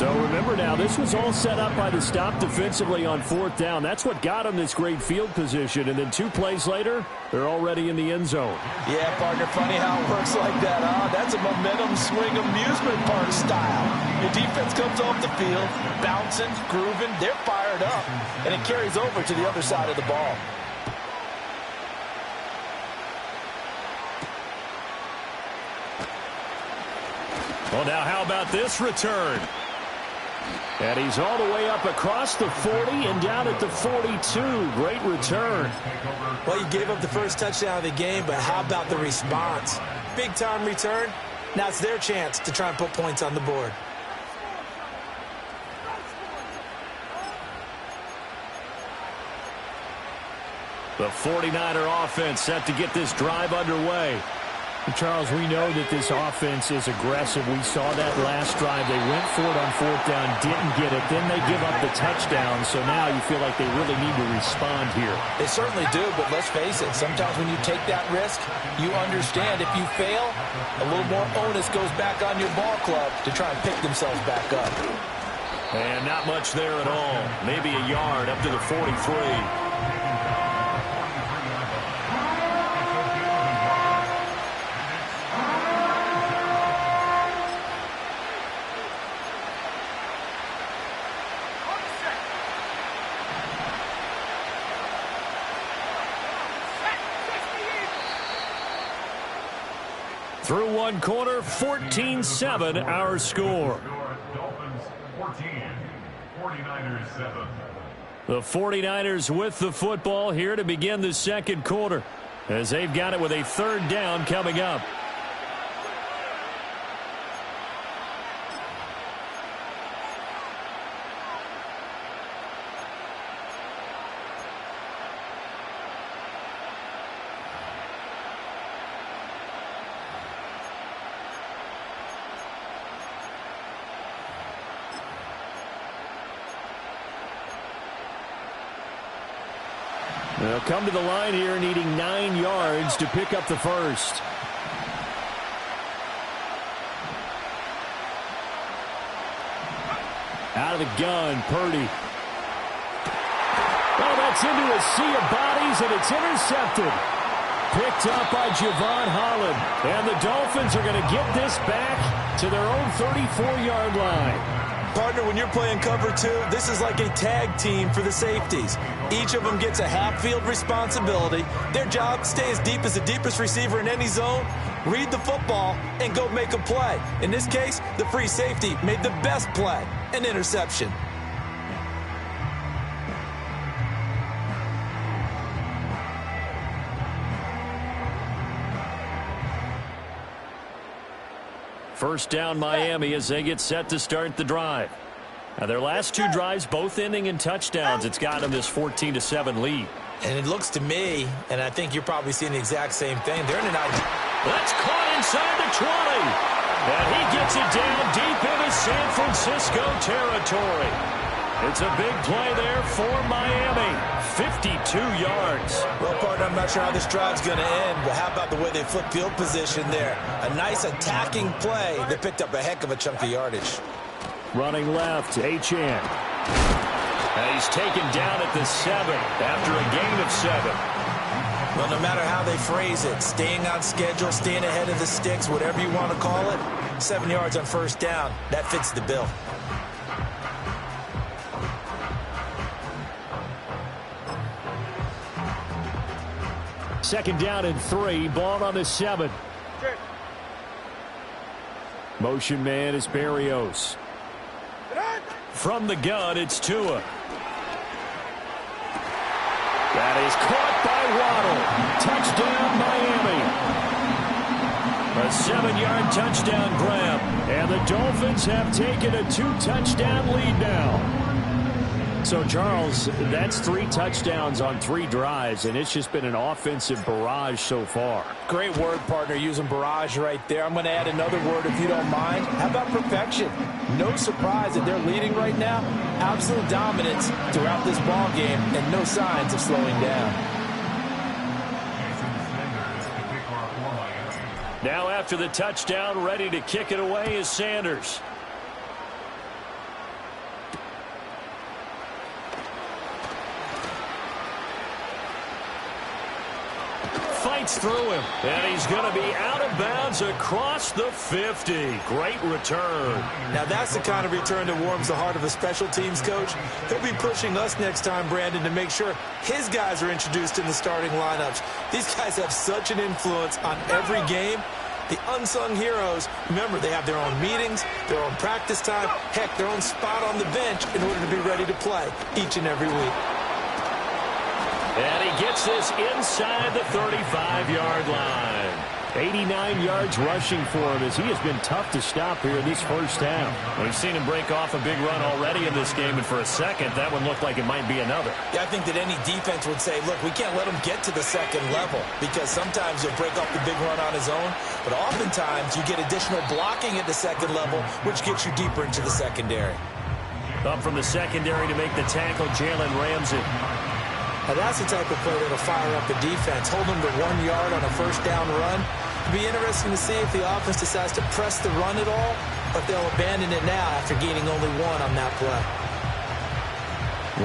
[SPEAKER 2] So remember now, this was all set up by the stop defensively on 4th down. That's what got them this great field position. And then 2 plays later, they're already in the end zone.
[SPEAKER 4] Yeah, partner, funny how it works like that, huh? That's a momentum swing amusement park style. The defense comes off the field, bouncing, grooving, they're fired up, and it carries over to the other side of the ball.
[SPEAKER 2] Well, now how about this return? And he's all the way up across the 40 and down at the 42. Great return.
[SPEAKER 5] Well, you gave up the first touchdown of the game, but how about the response? Big-time return. Now it's their chance to try and put points on the board.
[SPEAKER 2] The 49er offense set to get this drive underway.
[SPEAKER 7] Charles, we know that this offense is aggressive. We saw that last drive. They went for it on 4th down, didn't get it. Then they give up the touchdown. So now you feel like they really need to respond here.
[SPEAKER 4] They certainly do, but let's face it. Sometimes when you take that risk, you understand if you fail, a little more onus goes back on your ball club to try and pick themselves back up.
[SPEAKER 2] And not much there at all. Maybe a yard up to the 43. Through one quarter, 14-7 our score.
[SPEAKER 6] Dolphins 14, 49ers 7.
[SPEAKER 2] The 49ers with the football here to begin the second quarter as they've got it with a 3rd down coming up. They'll come to the line here needing 9 yards to pick up the first. Out of the gun, Purdy. Oh, that's into a sea of bodies, and it's intercepted. Picked up by Javon Holland. And the Dolphins are going to get this back to their own 34-yard line.
[SPEAKER 5] Partner, when you're playing cover 2, this is like a tag team for the safeties. Each of them gets a half-field responsibility. Their job, stay as deep as the deepest receiver in any zone, read the football, and go make a play. In this case, the free safety made the best play, an interception.
[SPEAKER 2] First down Miami as they get set to start the drive. Now their last 2 drives both ending in touchdowns. It's got them this 14-7 lead.
[SPEAKER 5] And it looks to me, and I think you're probably seeing the exact same thing, they're in an idea.
[SPEAKER 2] That's caught inside the 20. And he gets it down deep into San Francisco territory. It's a big play there for Miami. 52 yards.
[SPEAKER 5] Well, partner, I'm not sure how this drive's going to end, but how about the way they flip field position there? A nice attacking play. They picked up a heck of a chunk of yardage.
[SPEAKER 2] Running left, Achane. And he's taken down at the 7 after a gain of 7.
[SPEAKER 5] Well, no matter how they phrase it, staying on schedule, staying ahead of the sticks, whatever you want to call it, 7 yards on first down, that fits the bill.
[SPEAKER 2] Second down and 3, ball on the 7. Motion man is Berrios. From the gun, it's Tua. That is caught by Waddle. Touchdown, Miami. A 7-yard touchdown grab. And the Dolphins have taken a 2-touchdown lead now. So, Charles, that's 3 touchdowns on 3 drives, and it's just been an offensive barrage so far.
[SPEAKER 4] Great word, partner, using barrage right there. I'm going to add another word if you don't mind. How about perfection? No surprise that they're leading right now. Absolute dominance throughout this ball game and no signs of slowing down.
[SPEAKER 2] Now after the touchdown, ready to kick it away is Sanders. fights through him. And he's going to be out of bounds across the 50. Great return.
[SPEAKER 5] Now that's the kind of return that warms the heart of a special teams coach. He'll be pushing us next time, Brandon, to make sure his guys are introduced in the starting lineups. These guys have such an influence on every game. The unsung heroes, remember, they have their own meetings, their own practice time, heck, their own spot on the bench in order to be ready to play each and every week.
[SPEAKER 2] And he gets this inside the 35-yard line. 89 yards rushing for him as he has been tough to stop here in this first half.
[SPEAKER 7] We've seen him break off a big run already in this game, and for a second, that one looked like it might be another.
[SPEAKER 5] Yeah, I think that any defense would say, look, we can't let him get to the second level because sometimes he'll break off the big run on his own, but oftentimes you get additional blocking at the second level, which gets you deeper into the secondary.
[SPEAKER 2] Up from the secondary to make the tackle, Jalen Ramsey.
[SPEAKER 5] Now that's the type of play that'll fire up the defense. Hold them to 1 yard on a first down run. It'll be interesting to see if the offense decides to press the run at all, or if they'll abandon it now after gaining only 1 on that play.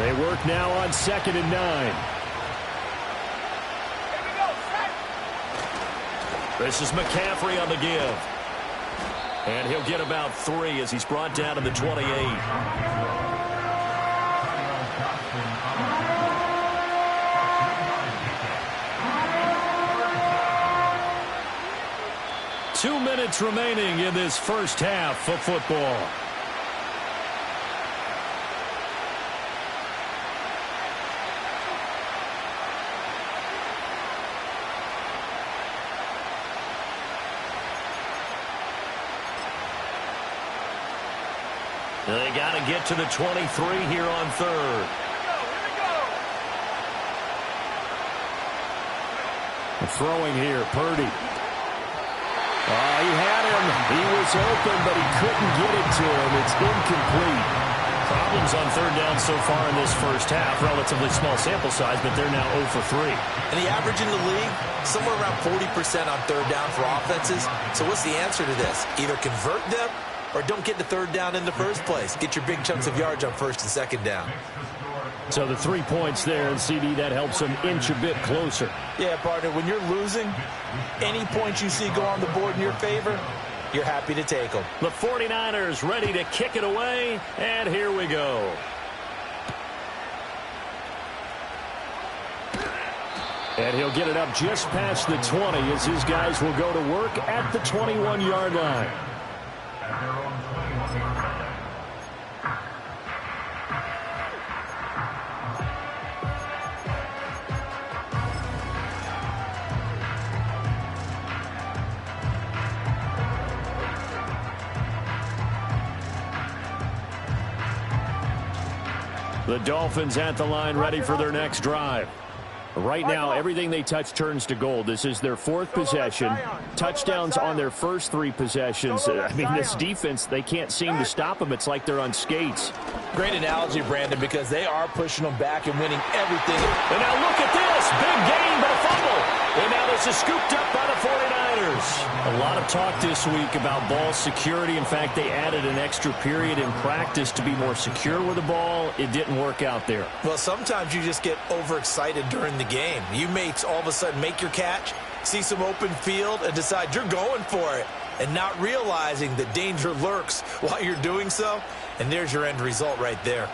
[SPEAKER 2] They work now on 2nd and 9. This is McCaffrey on the give. And he'll get about 3 as he's brought down to the 28. 2 minutes remaining in this first half of football. They got to get to the 23 here on 3rd. Throwing here, Purdy. He had him. He was open, but he couldn't get it to him. It's incomplete.
[SPEAKER 7] Problems on 3rd down so far in this first half. Relatively small sample size, but they're now 0 for 3.
[SPEAKER 5] And the average in the league, somewhere around 40% on 3rd down for offenses. So what's the answer to this? Either convert them or don't get the 3rd down in the first place. Get your big chunks of yards on 1st and 2nd down.
[SPEAKER 2] So the 3 points there, and CD, that helps them inch a bit closer.
[SPEAKER 5] Yeah, partner, when you're losing, any points you see go on the board in your favor, you're happy to take them.
[SPEAKER 2] The 49ers ready to kick it away, and here we go. And he'll get it up just past the 20 as his guys will go to work at the 21-yard line. The Dolphins at the line ready for their next drive. Right now, everything they touch turns to gold. This is their 4th possession. Touchdowns on their first 3 possessions. I mean, this defense, they can't seem to stop them. It's like they're on skates.
[SPEAKER 5] Great analogy, Brandon, because they are pushing them back and winning everything.
[SPEAKER 2] And now look at this. Big gain, but a fumble. And now this is scooped up by the 49ers.
[SPEAKER 7] A lot of talk this week about ball security. In fact, they added an extra period in practice to be more secure with the ball. It didn't work out there.
[SPEAKER 5] Well, sometimes you just get overexcited during the game. You may all of a sudden make your catch, see some open field, and decide you're going for it, and not realizing that danger lurks while you're doing so. And there's your end result right there.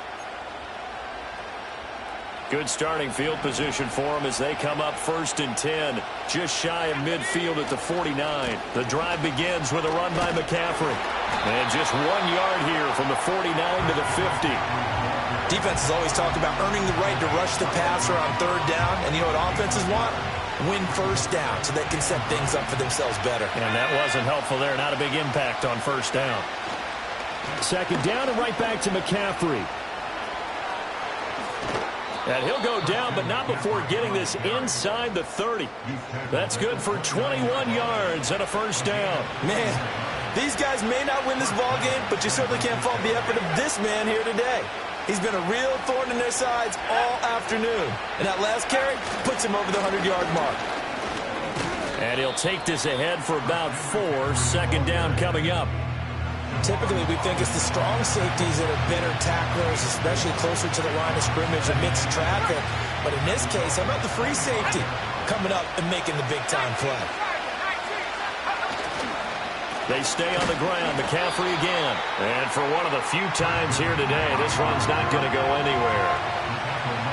[SPEAKER 2] Good starting field position for them as they come up 1st and 10. Just shy of midfield at the 49. The drive begins with a run by McCaffrey. And just 1 yard here from the 49 to the 50.
[SPEAKER 5] Defenses always talk about earning the right to rush the passer on 3rd down. And you know what offenses want? Win 1st down so they can set things up for themselves better.
[SPEAKER 7] And that wasn't helpful there. Not a big impact on 1st down.
[SPEAKER 2] 2nd down and right back to McCaffrey. And he'll go down, but not before getting this inside the 30. That's good for 21 yards and a 1st down.
[SPEAKER 5] Man, these guys may not win this ball game, but you certainly can't fault the effort of this man here today. He's been a real thorn in their sides all afternoon. And that last carry puts him over the 100-yard mark.
[SPEAKER 2] And he'll take this ahead for about 4. 2nd down coming up.
[SPEAKER 5] Typically, we think it's the strong safeties that are better tacklers, especially closer to the line of scrimmage amidst traffic. But in this case, how about the free safety? coming up and making the big-time play.
[SPEAKER 2] They stay on the ground. McCaffrey again. And for one of the few times here today, this run's not going to go anywhere.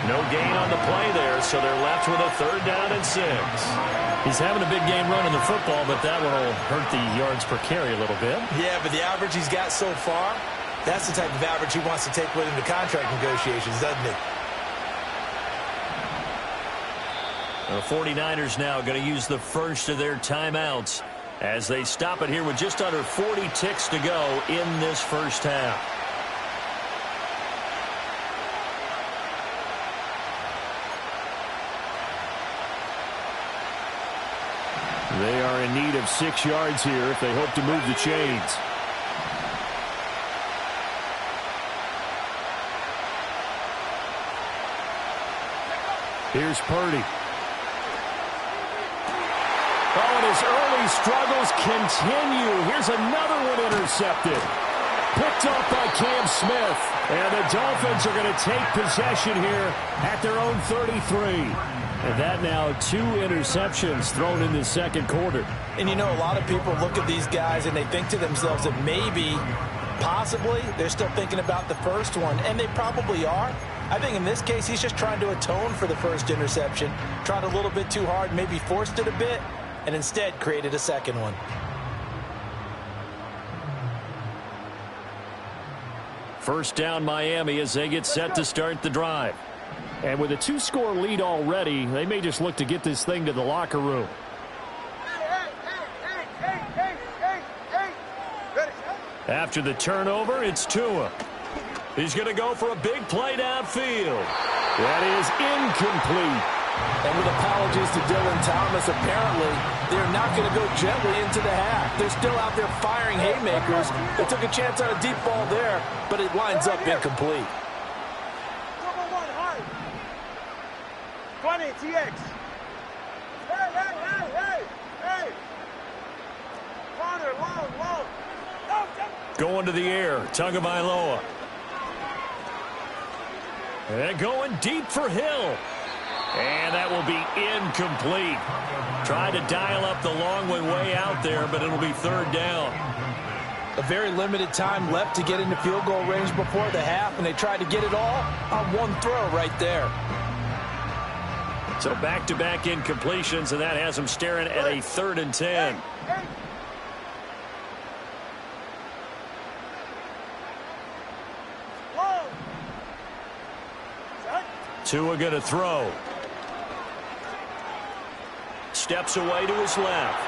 [SPEAKER 2] No gain on the play there, so they're left with a 3rd down and 6.
[SPEAKER 7] He's having a big game running the football, but that one will hurt the yards per carry a little bit.
[SPEAKER 5] Yeah, but the average he's got so far, that's the type of average he wants to take with him to contract negotiations, doesn't he?
[SPEAKER 2] The 49ers now going to use the first of their timeouts as they stop it here with just under 40 ticks to go in this first half.
[SPEAKER 7] They are in need of 6 yards here if they hope to move the chains. Here's Purdy. Oh, and his early struggles continue. Here's another one intercepted. Picked up by Cam Smith. And the Dolphins are going to take possession here at their own 33. And that now 2 interceptions thrown in the second quarter.
[SPEAKER 5] And you know, a lot of people look at these guys and they think to themselves that maybe, possibly, they're still thinking about the first one. And they probably are. I think in this case, he's just trying to atone for the first interception. Tried a little bit too hard, maybe forced it a bit, and instead created a second one.
[SPEAKER 2] First down Miami as they get set to start the drive.
[SPEAKER 7] And with a 2-score lead already, they may just look to get this thing to the locker room.
[SPEAKER 2] After the turnover, it's Tua. He's going to go for a big play downfield.
[SPEAKER 7] That is incomplete.
[SPEAKER 4] And with apologies to Dylan Thomas, apparently they're not going to go gently into the half. They're still out there firing haymakers. They took a chance on a deep ball there, but it winds up incomplete.
[SPEAKER 3] 20, TX. Hey. Farther, long.
[SPEAKER 2] Going to the air, Tagovailoa. And going deep for Hill. And that will be incomplete. Tried to dial up the long one way out there, but it'll be 3rd down.
[SPEAKER 4] A very limited time left to get into field goal range before the half, and they tried to get it all on one throw right there.
[SPEAKER 2] So back-to-back incompletions, and that has them staring at a 3rd and 10. Tua going to throw. Steps away to his left.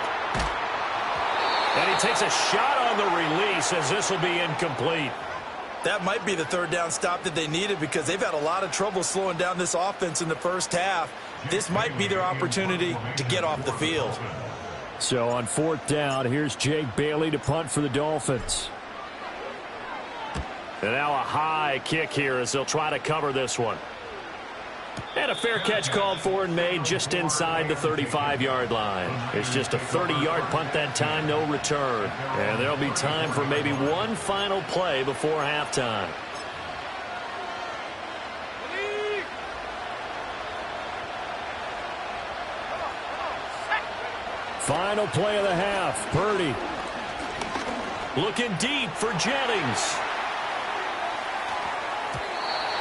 [SPEAKER 2] And he takes a shot on the release as this will be incomplete.
[SPEAKER 5] That might be the 3rd down stop that they needed because they've had a lot of trouble slowing down this offense in the first half. This might be their opportunity to get off the field.
[SPEAKER 7] So on 4th down, here's Jake Bailey to punt for the Dolphins.
[SPEAKER 2] And now a high kick here as they'll try to cover this one. And a fair catch called for and made just inside the 35-yard line. It's just a 30-yard punt that time, no return. And there'll be time for maybe one final play before halftime.
[SPEAKER 7] Final play of the half, Purdy.
[SPEAKER 2] Looking deep for Jennings.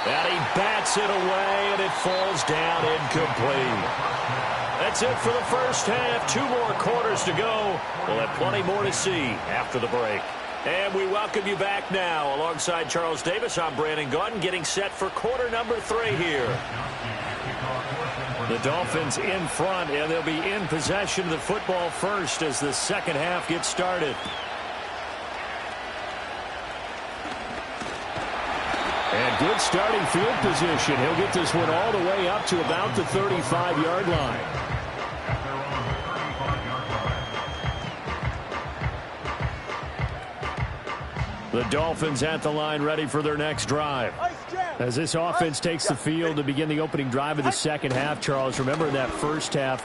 [SPEAKER 2] And he bats it away, and it falls down incomplete. That's it for the first half. 2 more quarters to go. We'll have plenty more to see after the break. And we welcome you back now. Alongside Charles Davis, I'm Brandon Gaudin, getting set for quarter number 3 here. The Dolphins in front, and they'll be in possession of the football first as the second half gets started.
[SPEAKER 7] And good starting field position. He'll get this one all the way up to about the 35-yard line. The Dolphins at the line ready for their next drive. As this offense takes the field to begin the opening drive of the second half, Charles, remember in that first half,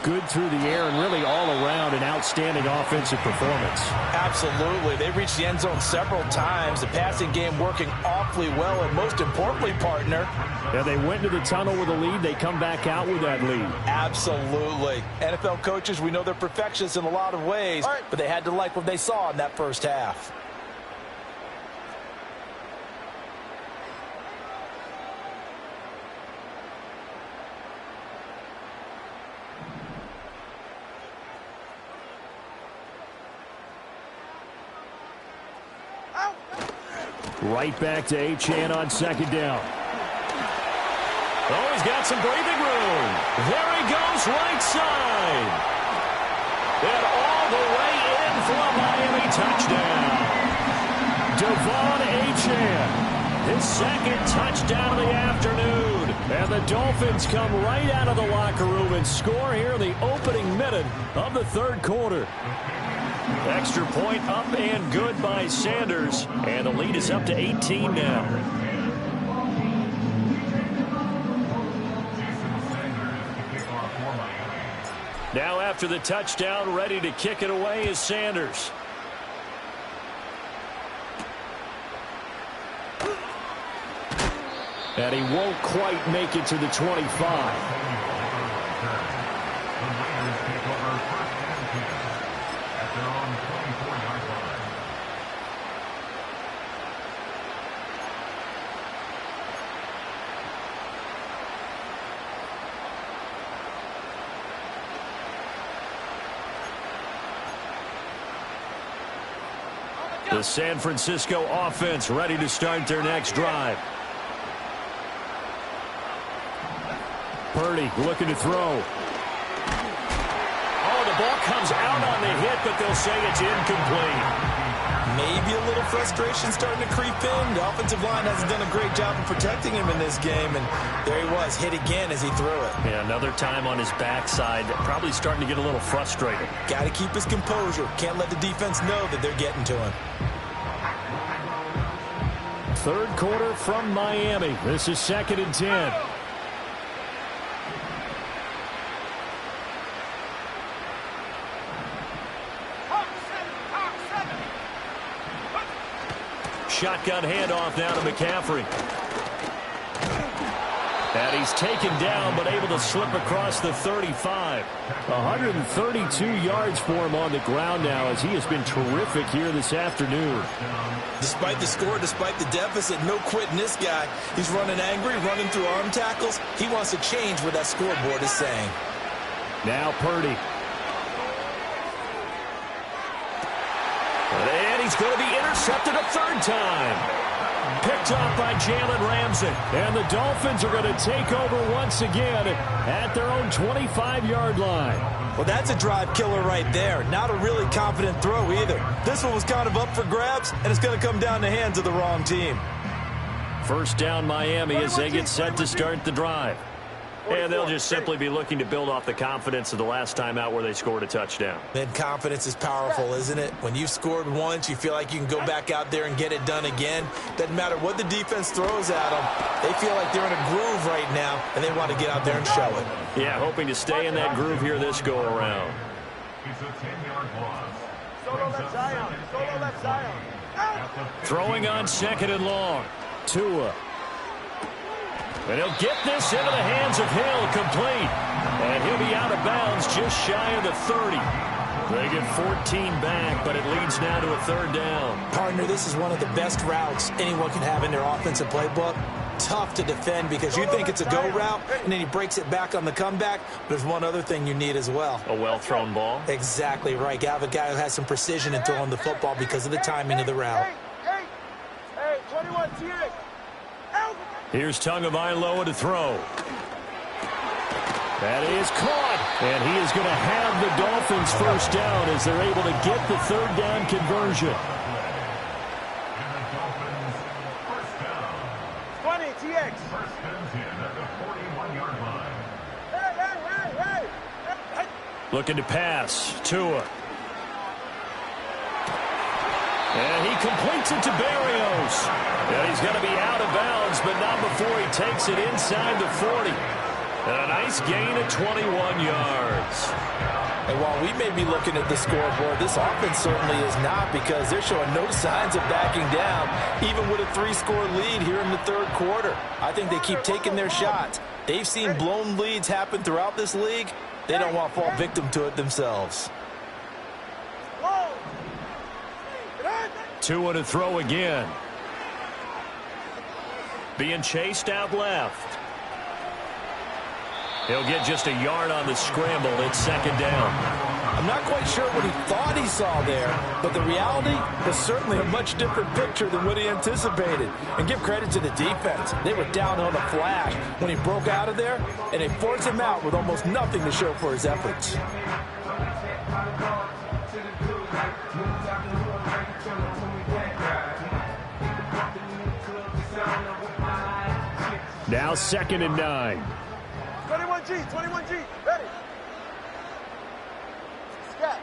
[SPEAKER 7] Good through the air and really all around an outstanding offensive performance.
[SPEAKER 5] Absolutely. They reached the end zone several times. The passing game working awfully well, and most importantly, partner.
[SPEAKER 7] Yeah, they went to the tunnel with a lead. They come back out with that lead.
[SPEAKER 5] Absolutely. NFL coaches, we know they're perfectionists in a lot of ways, but they had to like what they saw in that first half.
[SPEAKER 2] Right back to Achane on second down. Oh, he's got some breathing room. There he goes, right side. And all the way in for a Miami touchdown. Devon Achane, his second touchdown of the afternoon. And the Dolphins come right out of the locker room and score here in the opening minute of the third quarter. Extra point up and good by Sanders. And the lead is up to 18 now. Now after the touchdown, ready to kick it away is Sanders. And he won't quite make it to the 25. The San Francisco offense ready to start their next drive. Purdy looking to throw. Oh, the ball comes out on the hit, but they'll say it's incomplete.
[SPEAKER 5] Maybe a little frustration starting to creep in. The offensive line hasn't done a great job of protecting him in this game, and there he was, hit again as he threw it.
[SPEAKER 2] Yeah, another time on his backside, probably starting to get a little frustrated.
[SPEAKER 5] Got to keep his composure. Can't let the defense know that they're getting to him.
[SPEAKER 2] Third quarter from Miami. This is 2nd and 10. Shotgun handoff now to McCaffrey. And he's taken down, but able to slip across the 35. 132 yards for him on the ground now, as he has been terrific here this afternoon.
[SPEAKER 5] Despite the score, despite the deficit, no quitting this guy. He's running angry, running through arm tackles. He wants to change what that scoreboard is saying.
[SPEAKER 2] Now Purdy. And he's going to be intercepted a third time. Picked off by Jalen Ramsey. And the Dolphins are going to take over once again at their own 25-yard line.
[SPEAKER 5] Well, that's a drive killer right there. Not a really confident throw either. This one was kind of up for grabs, and it's going to come down the hands of the wrong team.
[SPEAKER 2] First down Miami as they get set to start the drive. And they'll just simply be looking to build off the confidence of the last time out where they scored a touchdown.
[SPEAKER 5] Then confidence is powerful, isn't it? When you've scored once, you feel like you can go back out there and get it done again. Doesn't matter what the defense throws at them. They feel like they're in a groove right now, and they want to get out there and show it.
[SPEAKER 2] Yeah, hoping to stay in that groove here this go-around.
[SPEAKER 6] It's a 10-yard loss.
[SPEAKER 3] Solo left Zion. Solo left Zion.
[SPEAKER 2] Throwing on 2nd and long. Tua. And he'll get this into the hands of Hill, complete. And he'll be out of bounds just shy of the 30. They get 14 back, but it leads now to a third down.
[SPEAKER 5] Partner, this is one of the best routes anyone can have in their offensive playbook. Tough to defend because you think it's a go route, and then he breaks it back on the comeback. There's one other thing you need as well.
[SPEAKER 2] A well-thrown ball.
[SPEAKER 5] Exactly right. You have a guy who has some precision in throwing the football because of the timing of the route.
[SPEAKER 3] Hey, 21 TX.
[SPEAKER 2] Here's Tagovailoa to throw. That is caught. And he is going to have the Dolphins first down as they're able to get the third down conversion.
[SPEAKER 3] 20 TX.
[SPEAKER 6] First and 10 at the 41-yard line.
[SPEAKER 3] Hey.
[SPEAKER 2] Looking to pass. Tua. And he completes it to Berrios. And he's going to be out of bounds, but not before he takes it inside the 40. A nice gain of 21 yards.
[SPEAKER 4] And while we may be looking at the scoreboard, this offense certainly is not, because they're showing no signs of backing down, even with a 3-score lead here in the third quarter. I think they keep taking their shots. They've seen blown leads happen throughout this league. They don't want to fall victim to it themselves.
[SPEAKER 2] 2 to throw again. Being chased out left. He'll get just a yard on the scramble. It's second down.
[SPEAKER 4] I'm not quite sure what he thought he saw there, but the reality was certainly a much different picture than what he anticipated. And give credit to the defense. They were down on a flash when he broke out of there, and they forced him out with almost nothing to show for his efforts.
[SPEAKER 2] Now 2nd and 9.
[SPEAKER 3] 21G, ready. Scat.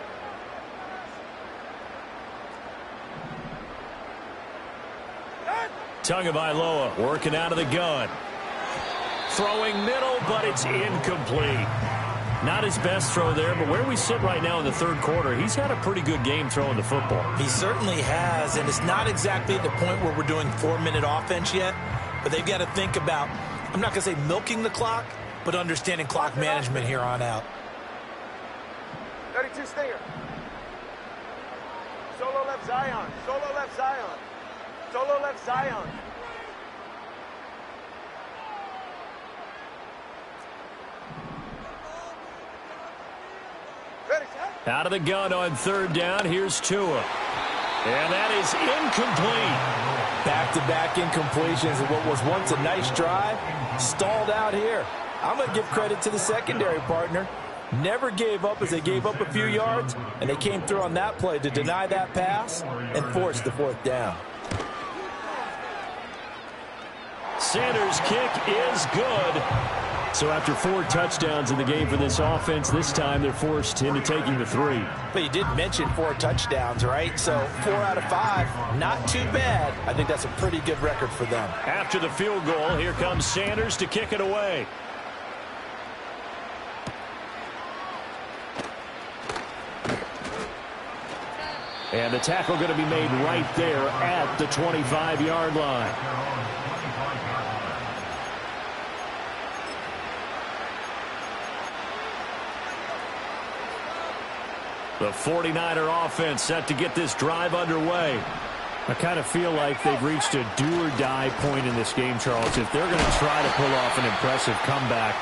[SPEAKER 2] Tagovailoa working out of the gun. Throwing middle, but it's incomplete. Not his best throw there, but where we sit right now in the third quarter, he's had a pretty good game throwing the football.
[SPEAKER 5] He certainly has, and it's not exactly at the point where we're doing 4-minute offense yet, but they've got to think about, I'm not going to say milking the clock, but understanding clock management here on out.
[SPEAKER 3] 32 Stinger. Solo left Zion. Solo left Zion. Solo left Zion. Ready, set.
[SPEAKER 2] Out of the gun on 3rd down. Here's Tua. And that is incomplete.
[SPEAKER 4] Back-to-back incompletions of what was once a nice drive, stalled out here. I'm going to give credit to the secondary partner. Never gave up as they gave up a few yards, and they came through on that play to deny that pass and force the 4th down.
[SPEAKER 2] Sanders' kick is good. So after 4 touchdowns in the game for this offense, this time they're forced into taking the 3.
[SPEAKER 4] But you did mention 4 touchdowns, right? So 4 out of 5, not too bad. I think that's a pretty good record for them.
[SPEAKER 2] After the field goal, here comes Sanders to kick it away. And the tackle going to be made right there at the 25-yard line. The 49er offense set to get this drive underway. I kind of feel like they've reached a do-or-die point in this game, Charles. If they're going to try to pull off an impressive comeback,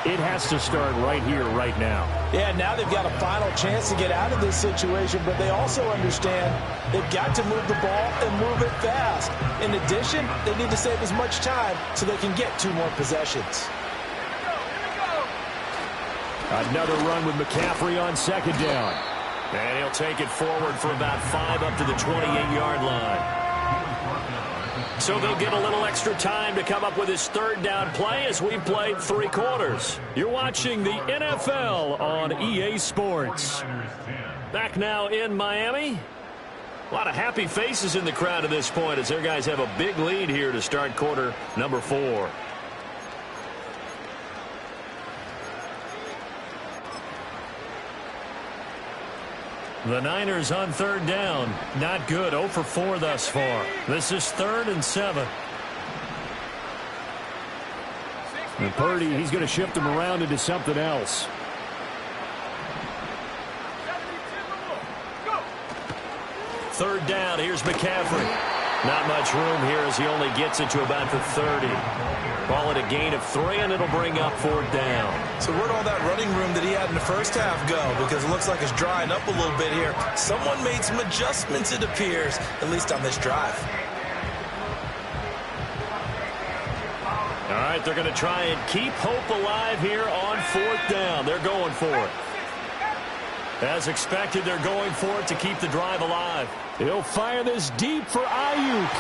[SPEAKER 2] it has to start right here, right now.
[SPEAKER 4] Yeah, now they've got a final chance to get out of this situation, but they also understand they've got to move the ball and move it fast. In addition, they need to save as much time so they can get 2 more possessions.
[SPEAKER 2] Another run with McCaffrey on 2nd down. And he'll take it forward for about 5 up to the 28-yard line. So they'll get a little extra time to come up with his 3rd down play as we've played 3 quarters. You're watching the NFL on EA Sports. Back now in Miami. A lot of happy faces in the crowd at this point as their guys have a big lead here to start quarter number 4. The Niners on 3rd down. Not good. 0 for 4 thus far. This is 3rd and 7. And Purdy, he's going to shift him around into something else. Third down. Here's McCaffrey. Not much room here as he only gets it to about the 30. Call it a gain of 3, and it'll bring up 4th down.
[SPEAKER 5] So where'd all that running room that he had in the first half go? Because it looks like it's drying up a little bit here. Someone made some adjustments, it appears, at least on this drive.
[SPEAKER 2] All right, they're going to try and keep hope alive here on 4th down. They're going for it. As expected, they're going for it to keep the drive alive. He'll fire this deep for Ayuk.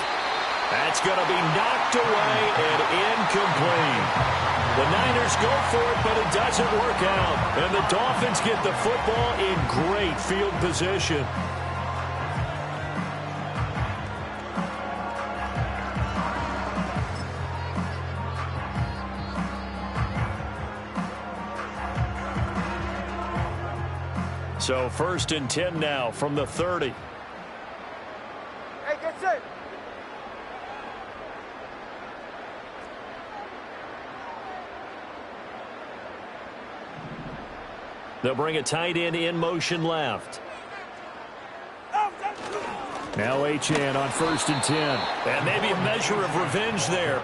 [SPEAKER 2] That's going to be knocked away and incomplete. The Niners go for it, but it doesn't work out. And the Dolphins get the football in great field position. So 1st and 10 now from the 30.
[SPEAKER 3] Hey, get set.
[SPEAKER 2] They'll bring a tight end in motion left. Now Achane on 1st and 10. And maybe a measure of revenge there.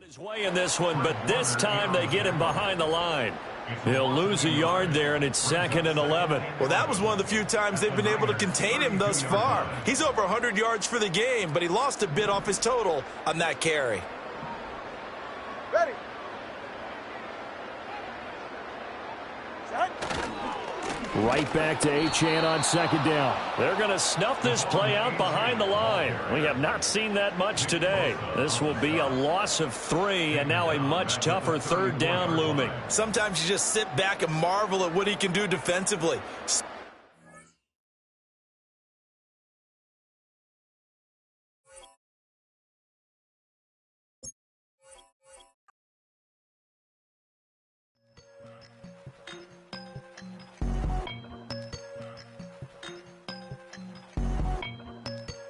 [SPEAKER 2] His way in this one, but this time they get him behind the line. He'll lose a yard there, and it's 2nd and 11.
[SPEAKER 5] Well, that was one of the few times they've been able to contain him thus far. He's over 100 yards for the game, but he lost a bit off his total on that carry.
[SPEAKER 3] Ready. Set.
[SPEAKER 2] Right back to Achane on 2nd down. They're going to snuff this play out behind the line. We have not seen that much today. This will be a loss of 3, and now a much tougher 3rd down looming.
[SPEAKER 5] Sometimes you just sit back and marvel at what he can do defensively.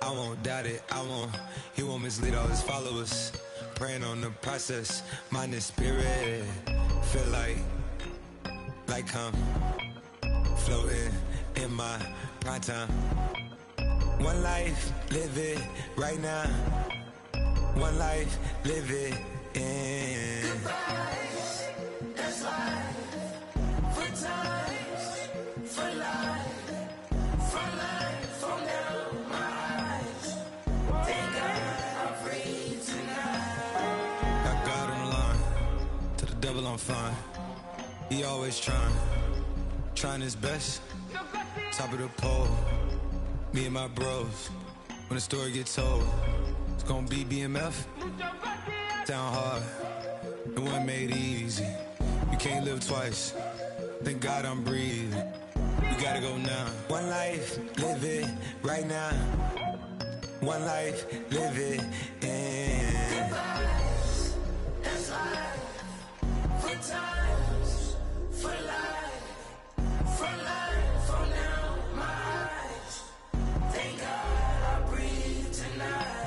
[SPEAKER 8] I won't doubt it, he won't mislead all his followers. Praying on the process, mind and spirit. Feel like I'm floating in my prime time. One life, live it right now. One life, live it in. Goodbyes, that's life. For times, for life. For life, from now, my eyes. Thank God I'm free tonight. Got God on the line, to the devil I'm fine. He always trying his best. Top of the pole, me and my bros. When the story gets told, it's gonna be BMF. Down hard, it wasn't made easy. You can't live twice. Thank God I'm breathing. We gotta go now. One life, live it right now. One life, live it in. Goodbyes, that's life. For times, for life. For life, from now, my eyes. Thank God I breathe tonight.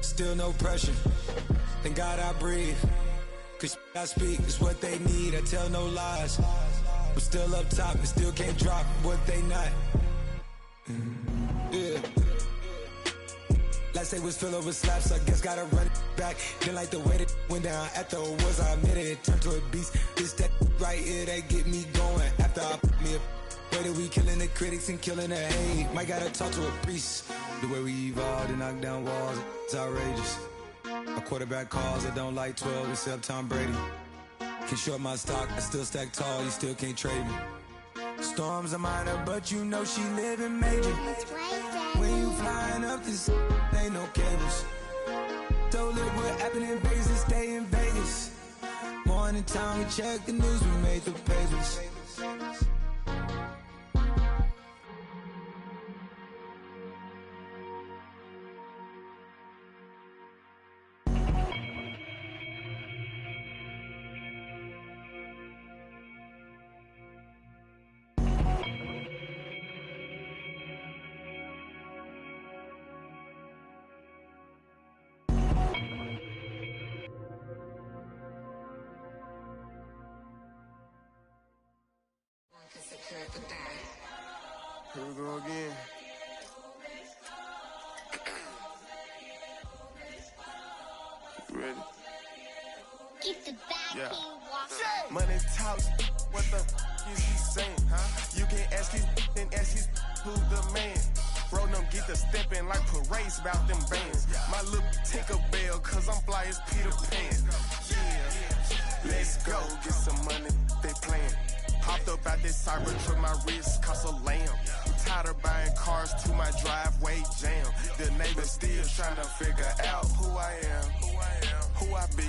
[SPEAKER 8] Still no pressure. Thank God I breathe. Cause I speak is what they need. I tell no lies. I'm still up top and still can't drop what they not. Yeah. Last day was filled over slaps, I guess gotta run it back. Didn't like the way that went down at the awards, I admit it turned to a beast. This that right here, that get me going. After I put me a way that we killing the critics and killing the hate. Might gotta talk to a priest. The way we evolved and knock down walls, it's outrageous. A quarterback calls, I don't like 12 except Tom Brady. Can short my stock, I still stack tall, you still can't trade me. Storms are minor, but you know she living major. When you flying up this, ain't no cables. So look what happened in Vegas and stay in Vegas. Morning time, we check the news, we made the papers.
[SPEAKER 3] Here we go again. You ready?
[SPEAKER 9] Get the back
[SPEAKER 3] Yeah.
[SPEAKER 9] walk.
[SPEAKER 3] Money talks,
[SPEAKER 9] What the is he saying? Huh? You can ask his and ask his who's the man. Bro, them get the steppin' like parades about them bands. My little Tinkerbell, cause I'm fly as Peter Pan. Yeah, let's go, get some money, they playin'. Hopped up out this Cybertruck, my wrist cost a lamb. Tired of buying cars to my driveway jam. The neighbors still trying to figure out who I am, who I be.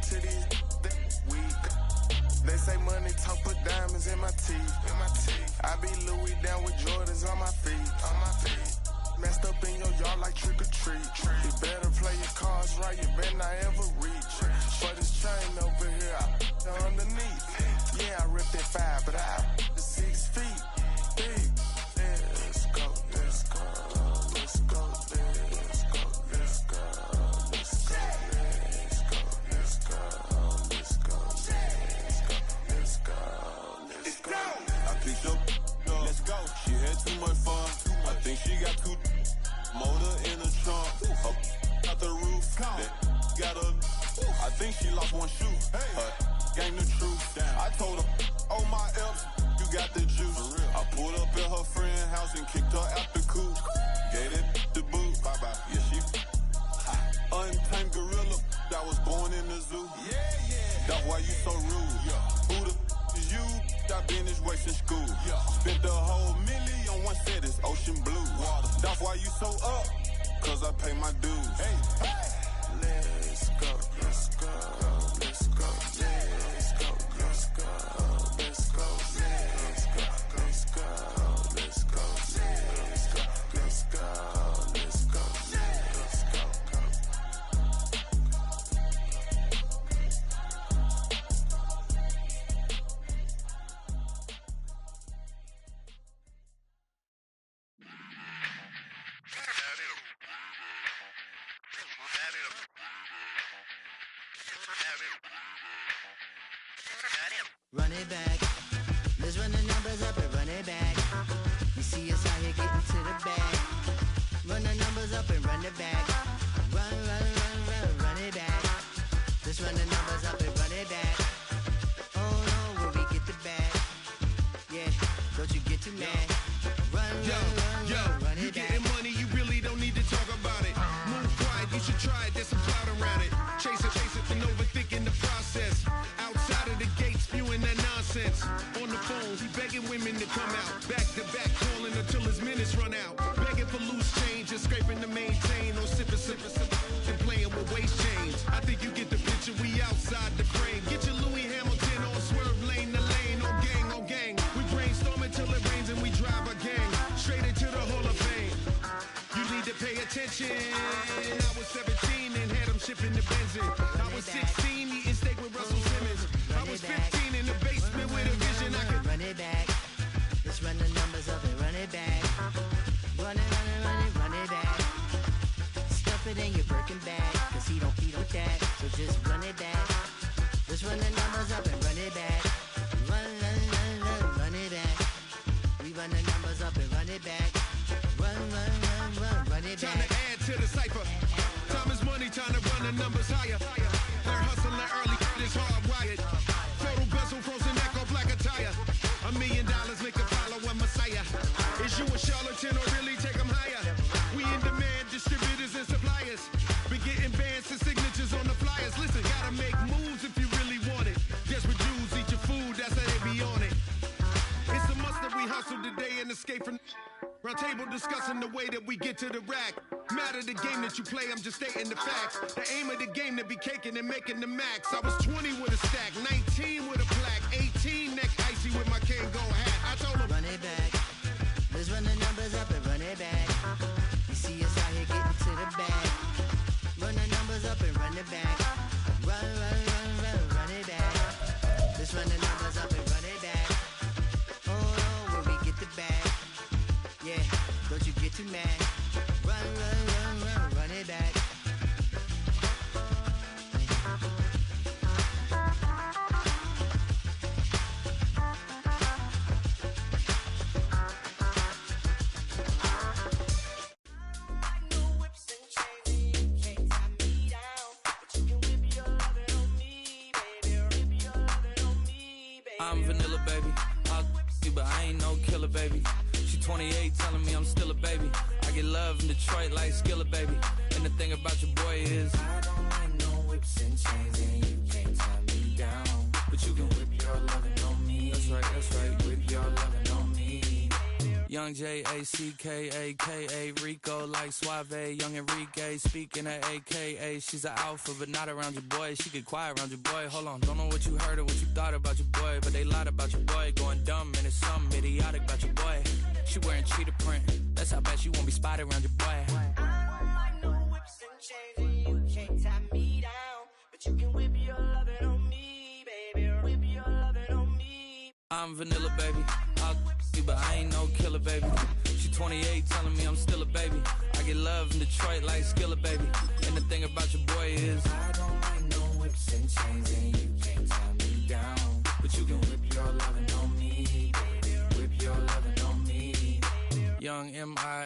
[SPEAKER 9] To these weak. They say money talk, put diamonds in my teeth. I be Louis down with Jordans on my feet. Messed up in your yard like trick or treat. You better play your cards right, you better not ever reach. For this chain over here, I underneath. Yeah, I ripped that 5, but I 6 feet. Big. Let's go, let's go, let's go, let's go, let's go, let's go, let's go, let's go, let's go, let's go, let's go. I picked up, let's go. She had too much fun. I think she got too motor in the trunk. Up out the roof. Got a. I think she lost one shoe. Gang the truth. I told her, oh my F's, you got the juice. I pulled up at her friend's house and kicked her out the coop. Gave it the boot. Bye bye. Yeah, she untamed gorilla that was born in the zoo. That's why you so rude. Who the is you? I've been this way since school. Spent the whole $1 million on one set, it's ocean blue. That's why you so up, cause I pay my dues. Let's go, let's go, let's go, let's go, let's go, let's go, let's go, let's go, let's go, let's go, let's go, let's go, let's go.
[SPEAKER 10] Run it back. Let's run the numbers up and run it back. You see us out here getting to the bag. Run the numbers up and run it back. Run, run, run, run, run it back. Let's run the numbers up and run it back. Oh no, will we get the bag? Yeah, don't you get too mad. Run, run, run, run it back.
[SPEAKER 11] You getting money, you really don't need to talk about it. Move quiet, you should try it, there's some cloud around it. Chase it, and overthinking the process. Outside of the gate, spewing that nonsense. On the phone, he begging women to come out. Back to back, calling until his minutes run out. Begging for loose change and scraping to maintain. Or sipping, and playing with waist chains. I think you get the picture, we outside the frame. Get your Louis Hamilton on swerve lane to lane. On gang. We brainstorm until it rains and we drive our gang straight into the Hall of Fame. You need to pay attention. I was 17 and had them shipping the benzine. I was 16 eating steak with Russell Simmons. I was 15 in the basement with a vision. I could
[SPEAKER 10] run it back. Let's run the numbers up and run it back. Run it, run it, run it, run it back. Stuff it in your Birkin bag, cause he don't with that. So just run it back. Let's run the numbers up and run it back. Run, run, run, run, run it back. We run the numbers up and run it back. Run, run, run, run, run it back.
[SPEAKER 11] Time to add to the cipher. Time is money, time to run the numbers higher. They're hustling early, it's hardwired. Total bezel, frozen neck off like a tire. $1 million make a follow a messiah. Is you a charlatan or really take them higher? We in demand, distributors and suppliers. Be getting bands and signatures on the flyers. Listen, gotta make moves if you really want it. Desperate Jews eat your food, that's how they be on it. It's a must that we hustle today and escape from round table discussing the way that we get to the rack. Matter the game that you play, I'm just stating the facts. The aim of the game to be caking and making the max. I was 20 with a stack, 19 with a plaque, 18 neck icy with my Kango hat. I told him,
[SPEAKER 10] run it back. Let's run the numbers up and run it back. You see us out here getting to the bag. Run the numbers up and run it back. Run, run, run, run, run it back. Let's run the numbers up and run it back. Oh no, will we get the bag? Yeah, don't you get too mad. Run, run, run, run, run it back.
[SPEAKER 12] I know whips and chains, you can't tie me down, but you can I'm vanilla, baby. I'll you, but I ain't no killer, baby. She 28, telling me I'm still a baby. I get love in Detroit like Skillet, baby. And the thing about your boy is I don't like no whips and chains, and you can't tie me down. But you can whip your lovin' on me. That's right, whip your lovin' on me. Young J-A-C-K-A-K-A, Rico like Suave, young Enrique, speaking at AKA. She's an alpha, but not around your boy. She get quiet around your boy. Hold on, don't know what you heard or what you thought about your boy, but they lied about your boy. Going dumb, and it's something idiotic about your boy. She wearing cheetah print, that's how bad she won't be spotted around your boy. I don't like no whips and chains, and you can't tie me down. But you can whip your lovin' on me, baby. Whip your lovin' on me. I'm vanilla, baby. I'll you, but I ain't no killer, baby. She 28, telling me I'm still a baby. I get love in Detroit like Skillet, baby. And the thing about your boy is I don't like no whips and chains, and you can't tie me down. But you can whip your lovin' on me, baby. Whip your lovin' on me. Young M.I.